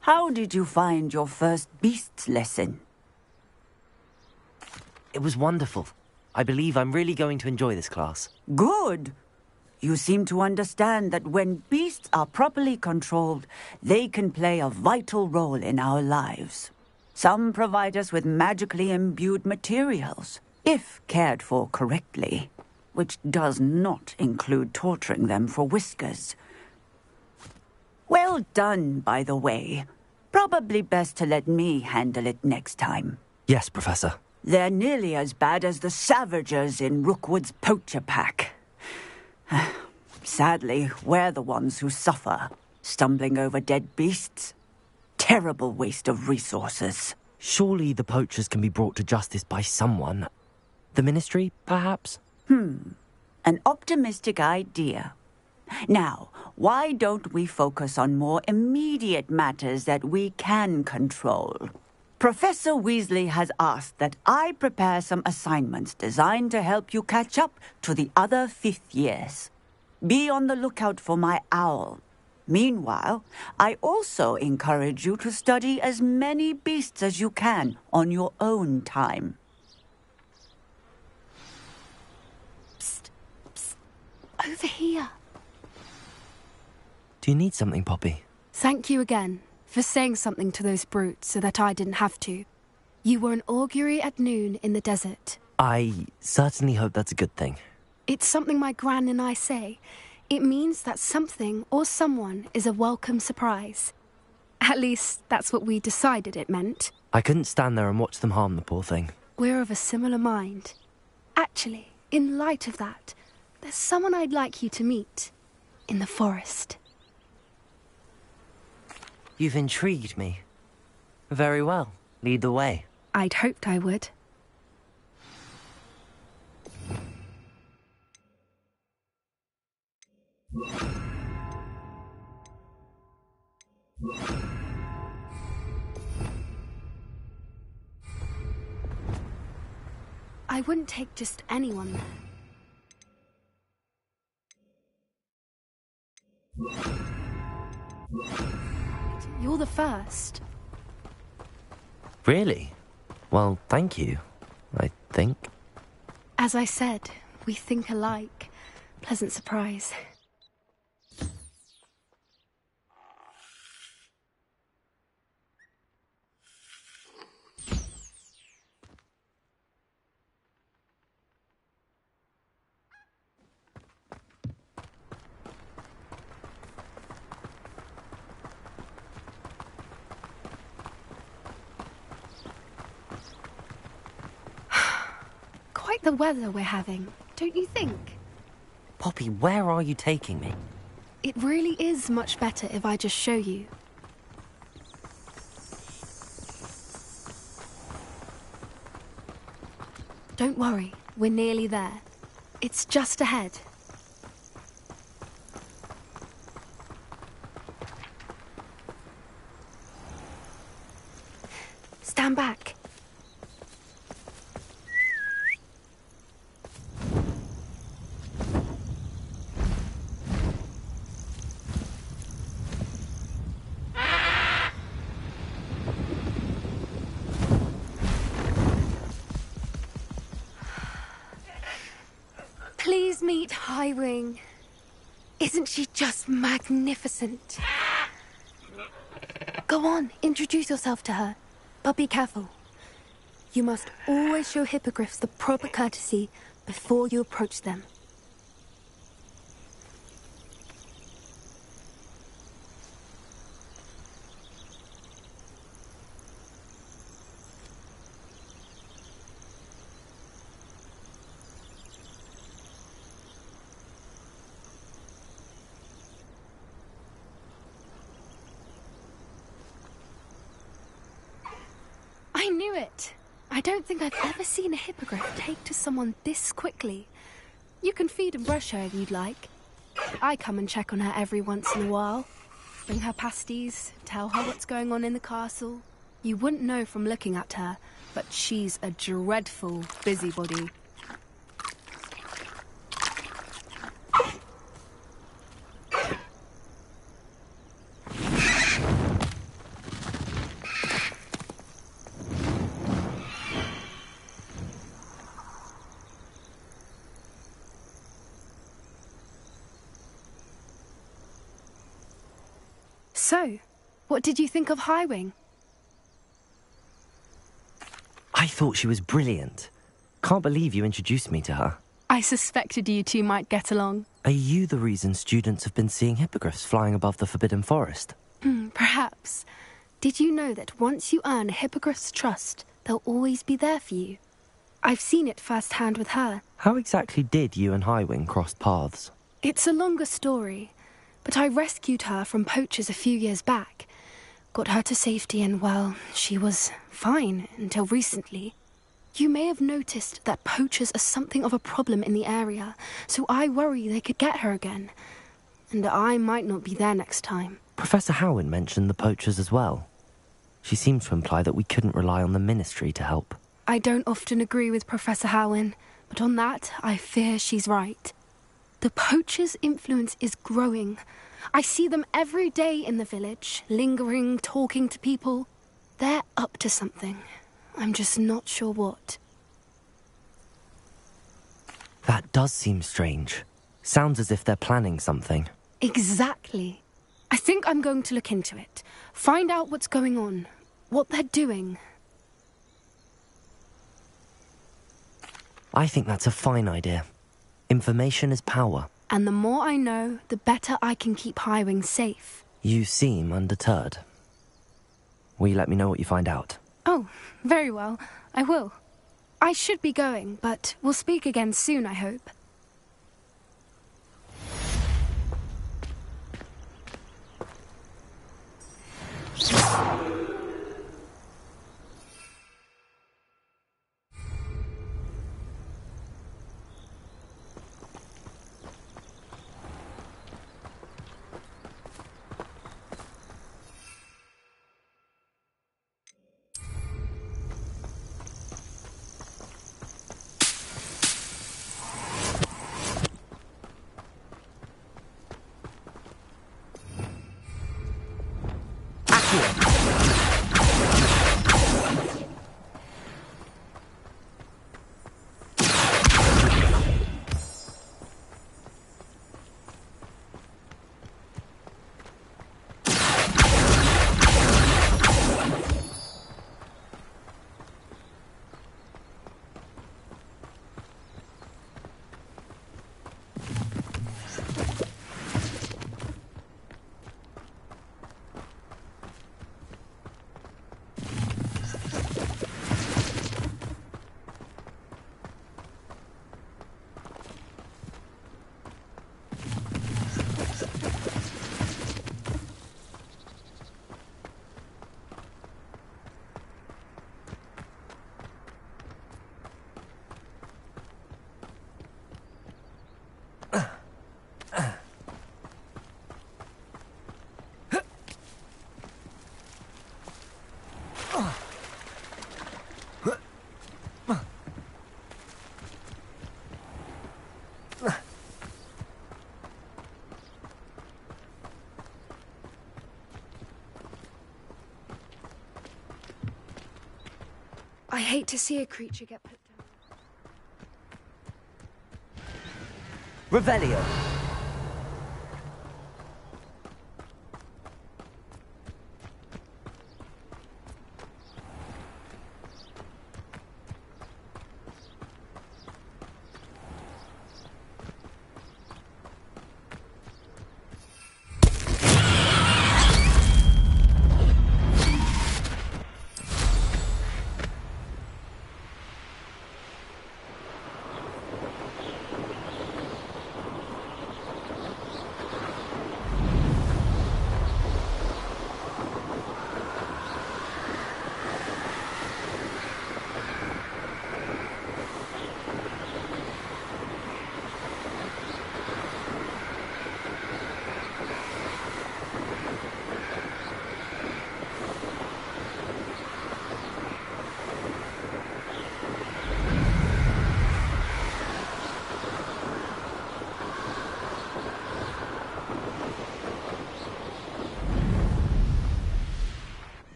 S17: How did you find your first beasts lesson?
S1: It was wonderful. I believe I'm really going to enjoy this class.
S17: Good. You seem to understand that when beasts are properly controlled, they can play a vital role in our lives. Some provide us with magically imbued materials, if cared for correctly, which does not include torturing them for whiskers. Well done, by the way. Probably best to let me handle it next time.
S1: Yes, Professor.
S17: They're nearly as bad as the Savagers in Rookwood's poacher pack. Sadly, we're the ones who suffer, stumbling over dead beasts. Terrible waste of resources.
S1: Surely the poachers can be brought to justice by someone. The Ministry, perhaps?
S17: An optimistic idea. Now, why don't we focus on more immediate matters that we can control? Professor Weasley has asked that I prepare some assignments designed to help you catch up to the other fifth years. Be on the lookout for my owl. Meanwhile, I also encourage you to study as many beasts as you can on your own time.
S18: Psst. Over here.
S1: Do you need something, Poppy?
S18: Thank you again for saying something to those brutes so that I didn't have to. You were an augury at noon in the desert.
S1: I certainly hope that's a good thing.
S18: It's something my gran and I say. It means that something or someone is a welcome surprise. At least, that's what we decided it meant.
S1: I couldn't stand there and watch them harm the poor thing.
S18: We're of a similar mind. Actually, in light of that, there's someone I'd like you to meet. In the forest.
S1: You've intrigued me. Very well. Lead the way.
S18: I'd hoped I would. I wouldn't take just anyone there. You're the first.
S1: Really? Well, thank you, I think.
S18: As I said, we think alike. Pleasant surprise. Quite the weather we're having, don't you think?
S1: Poppy, where are you taking me?
S18: It really is much better if I just show you. Don't worry, we're nearly there. It's just ahead. Stand back. Please meet Highwing. Isn't she just magnificent? Go on, introduce yourself to her. But be careful. You must always show hippogriffs the proper courtesy before you approach them. I knew it. I don't think I've ever seen a hippogriff take to someone this quickly. You can feed and brush her if you'd like. I come and check on her every once in a while. Bring her pasties, tell her what's going on in the castle. You wouldn't know from looking at her, but she's a dreadful busybody. So, what did you think of Highwing?
S1: I thought she was brilliant. Can't believe you introduced me to her.
S18: I suspected you two might get along.
S1: Are you the reason students have been seeing hippogriffs flying above the Forbidden Forest?
S18: Perhaps. Did you know that once you earn a hippogriff's trust, they'll always be there for you? I've seen it firsthand with her.
S1: How exactly did you and Highwing cross paths?
S18: It's a longer story, but I rescued her from poachers a few years back. Got her to safety and, well, she was fine until recently. You may have noticed that poachers are something of a problem in the area, so I worry they could get her again. And I might not be there next time.
S1: Professor Howin mentioned the poachers as well. She seemed to imply that we couldn't rely on the Ministry to help.
S18: I don't often agree with Professor Howin, but on that, I fear she's right. The poachers' influence is growing. I see them every day in the village, lingering, talking to people. They're up to something. I'm just not sure what.
S1: That does seem strange. Sounds as if they're planning something.
S18: Exactly. I think I'm going to look into it. Find out what's going on. What they're doing.
S1: I think that's a fine idea. Information is power.
S18: And the more I know, the better I can keep Highwing safe.
S1: You seem undeterred. Will you let me know what you find out?
S18: Oh, very well. I will. I should be going, but we'll speak again soon, I hope. I hate to see a creature get put down.
S1: Revelio.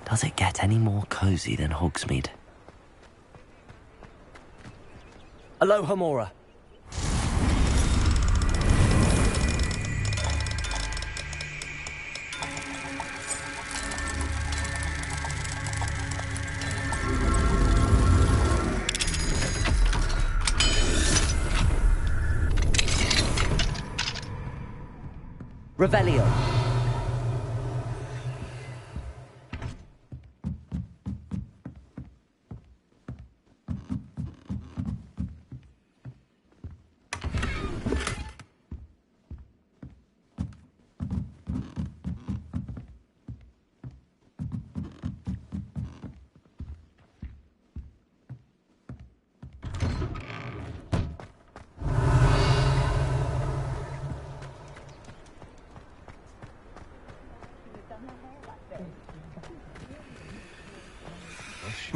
S1: Does it get any more cozy than Hogsmeade? Aloha Mora. Revelio.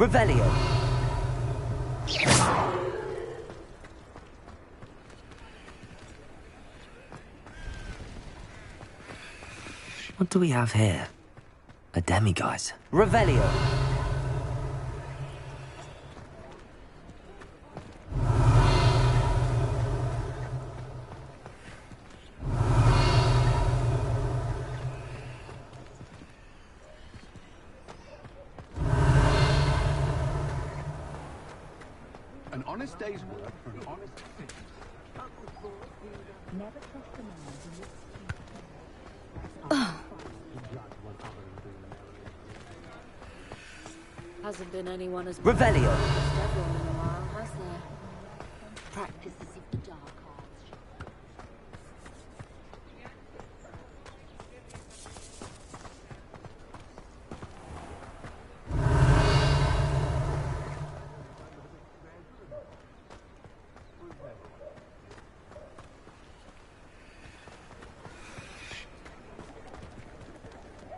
S1: Revelio. What do we have here? A demiguise. Revelio.
S4: An honest day's work for an honest thing.
S19: Hasn't been anyone as
S1: Revelio.
S19: everyone in a while, has there? Practices of the dark arts.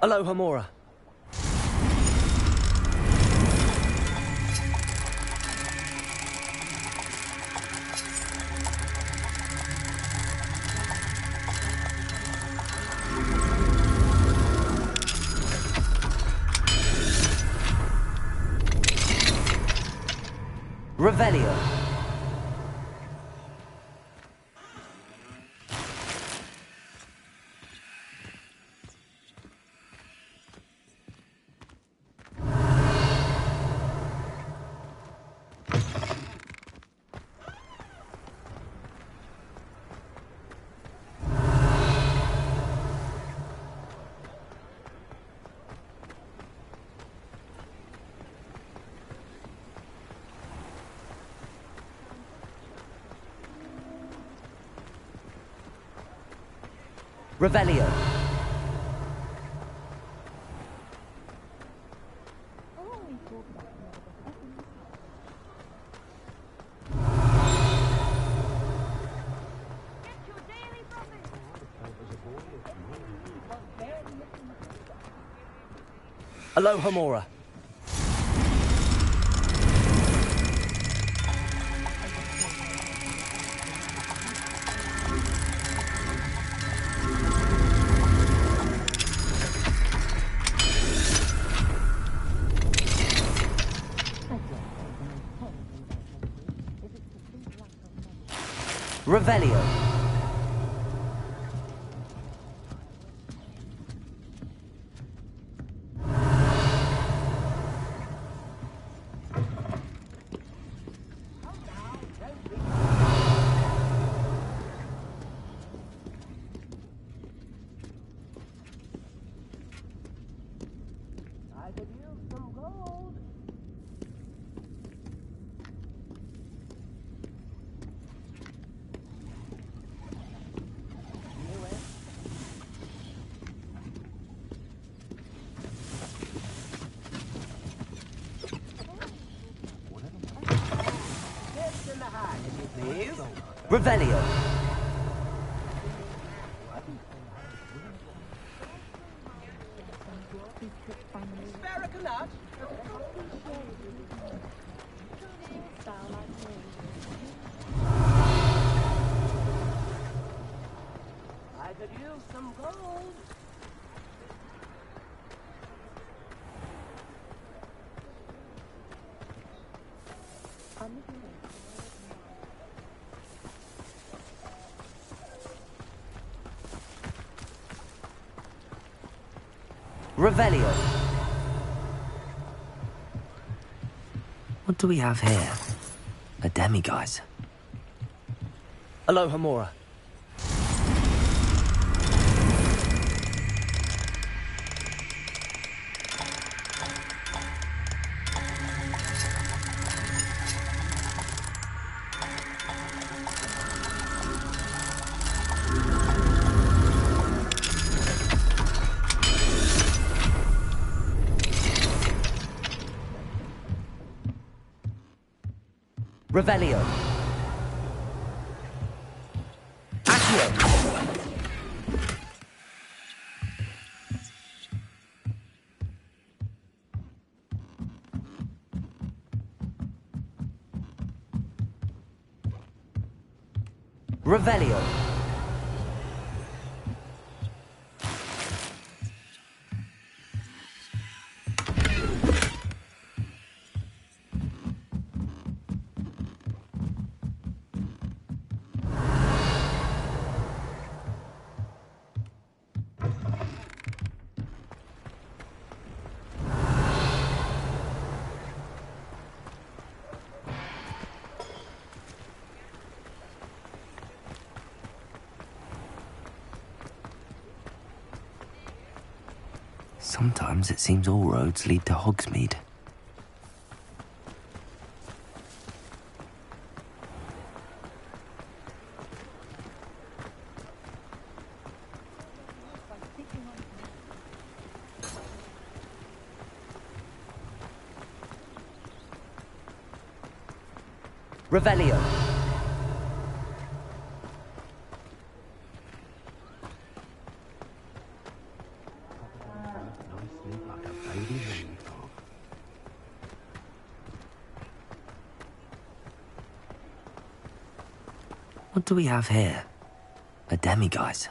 S1: Alohomora. Revelio. Revelio. Alohomora. Revelio. Revelio.
S20: I could use some gold.
S1: Revelio. What do we have here? A demiguise. Alohomora. Revelio. Accio. Revelio. Sometimes it seems all roads lead to Hogsmeade. Revelio. What do we have here? A demiguise.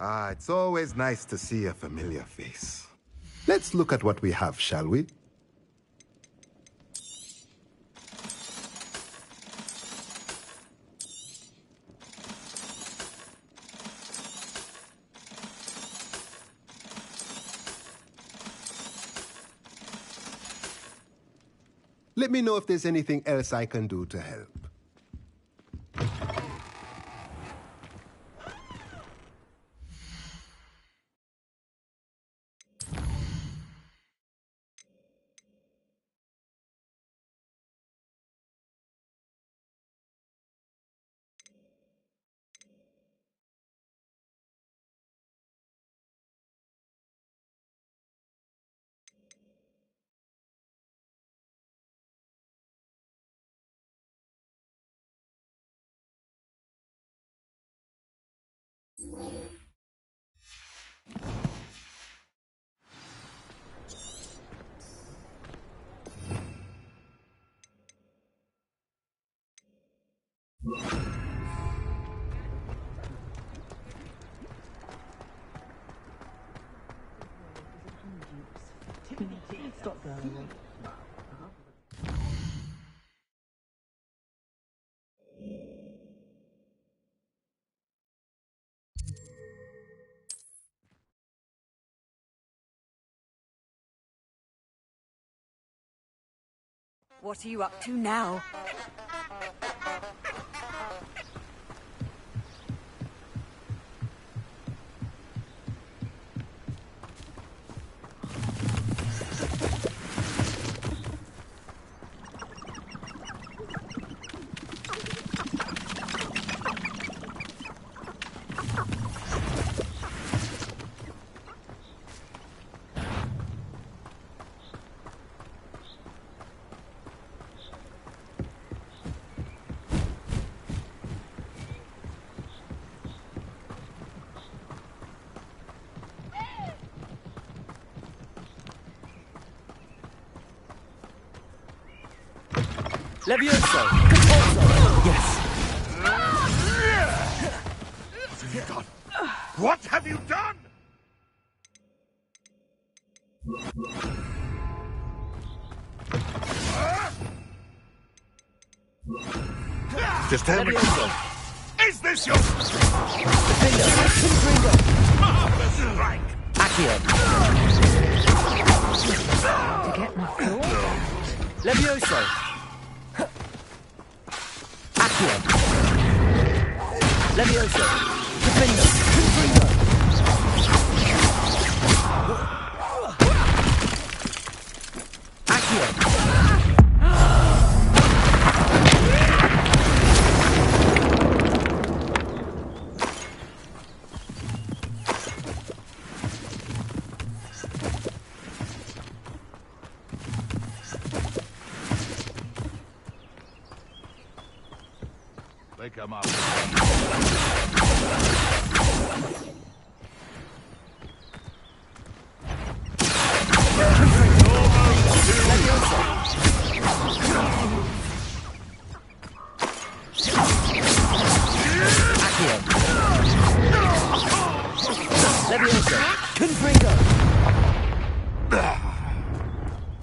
S6: Ah, it's always nice to see a familiar face. Let's look at what we have, shall we? Let me know if there's anything else I can do to help.
S20: Stop there.
S17: What are you up to now?
S1: Levioso! Compulso! Yes!
S7: What have you done? What have you done? Just tell me. Is this your... Marvelous strike!
S1: Accio!
S3: To get my claws.
S1: Levioso! Accio! Levioso! Defendo! Confringo! Accio!
S7: Pick 'em up.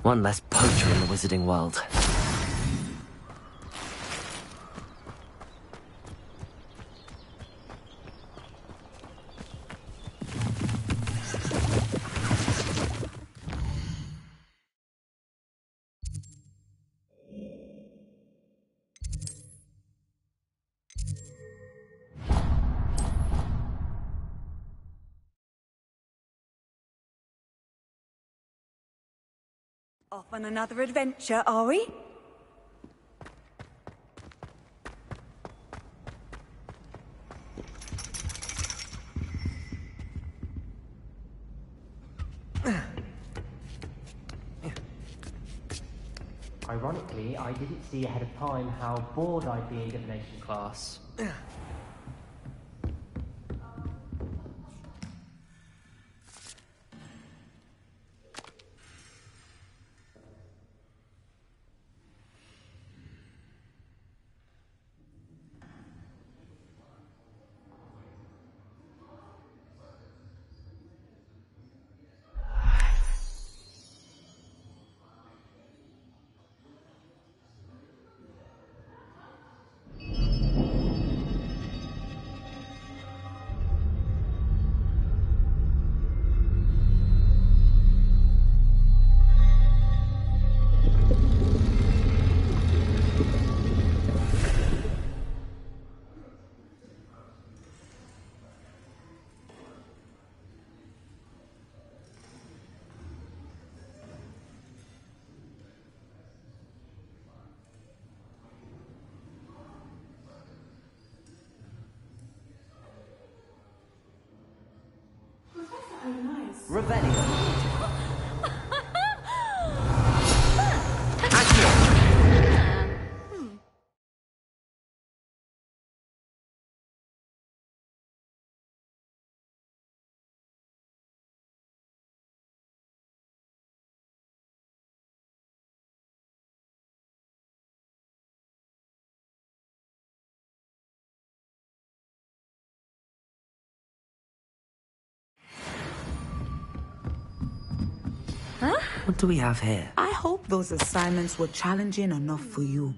S1: One less poacher in the wizarding world.
S17: Off on another adventure, are we?
S21: Ironically, I didn't see ahead of time how bored I'd be in divination class.
S1: Revelio.
S17: Huh?
S1: What do we have here?
S22: I hope those assignments were challenging enough for you.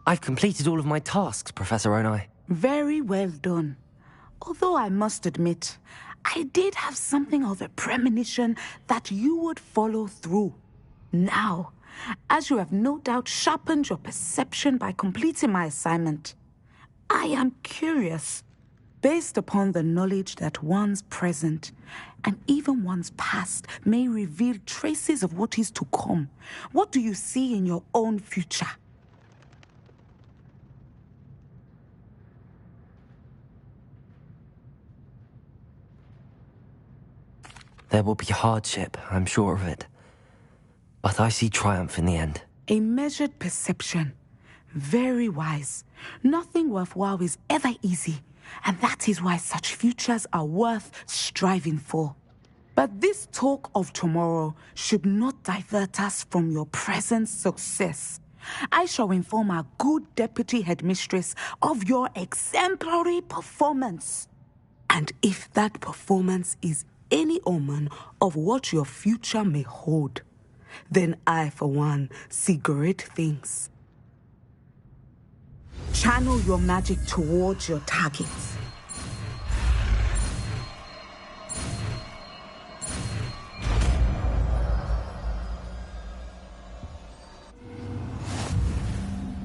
S1: I've completed all of my tasks, Professor Onai.
S22: Very well done. Although I must admit, I did have something of a premonition that you would follow through. Now, as you have no doubt sharpened your perception by completing my assignment, I am curious, based upon the knowledge that one's present and even one's past may reveal traces of what is to come. What do you see in your own future?
S1: There will be hardship, I'm sure of it. But I see triumph in the end.
S22: A measured perception. Very wise. Nothing worthwhile is ever easy, and that is why such futures are worth striving for. But this talk of tomorrow should not divert us from your present success. I shall inform our good deputy headmistress of your exemplary performance. And if that performance is any omen of what your future may hold, then I, for one, see great things. Channel your magic towards your targets.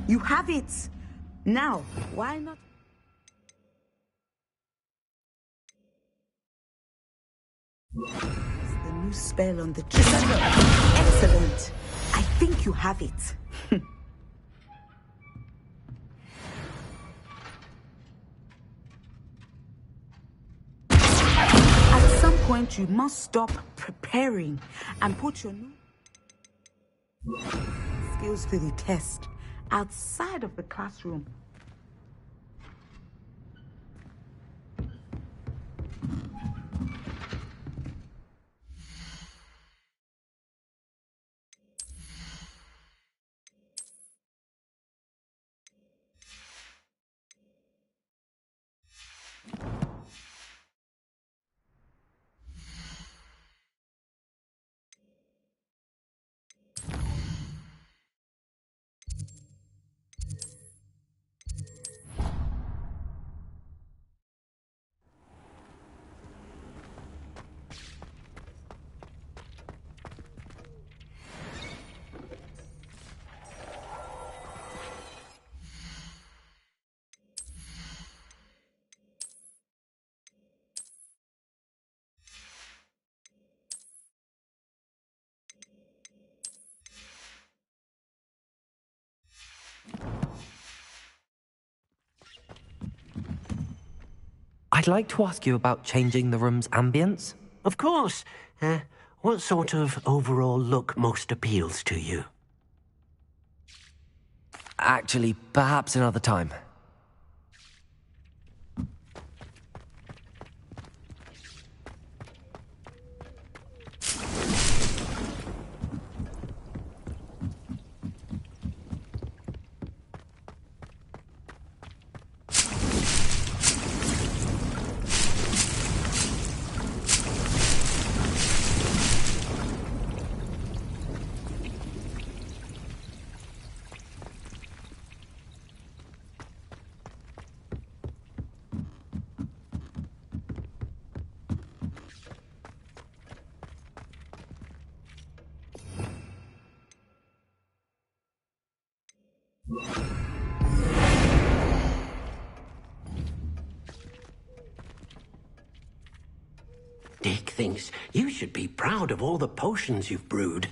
S22: You have it. Now, why not? It's the new spell on the tree. Excellent. I think you have it. point, you must stop preparing and put your new skills to the test outside of the classroom.
S1: I'd like to ask you about changing the room's ambience.
S2: Of course. What sort of overall look most appeals to you?
S1: Actually, perhaps another time.
S2: Dick thinks you should be proud of all the potions you've brewed.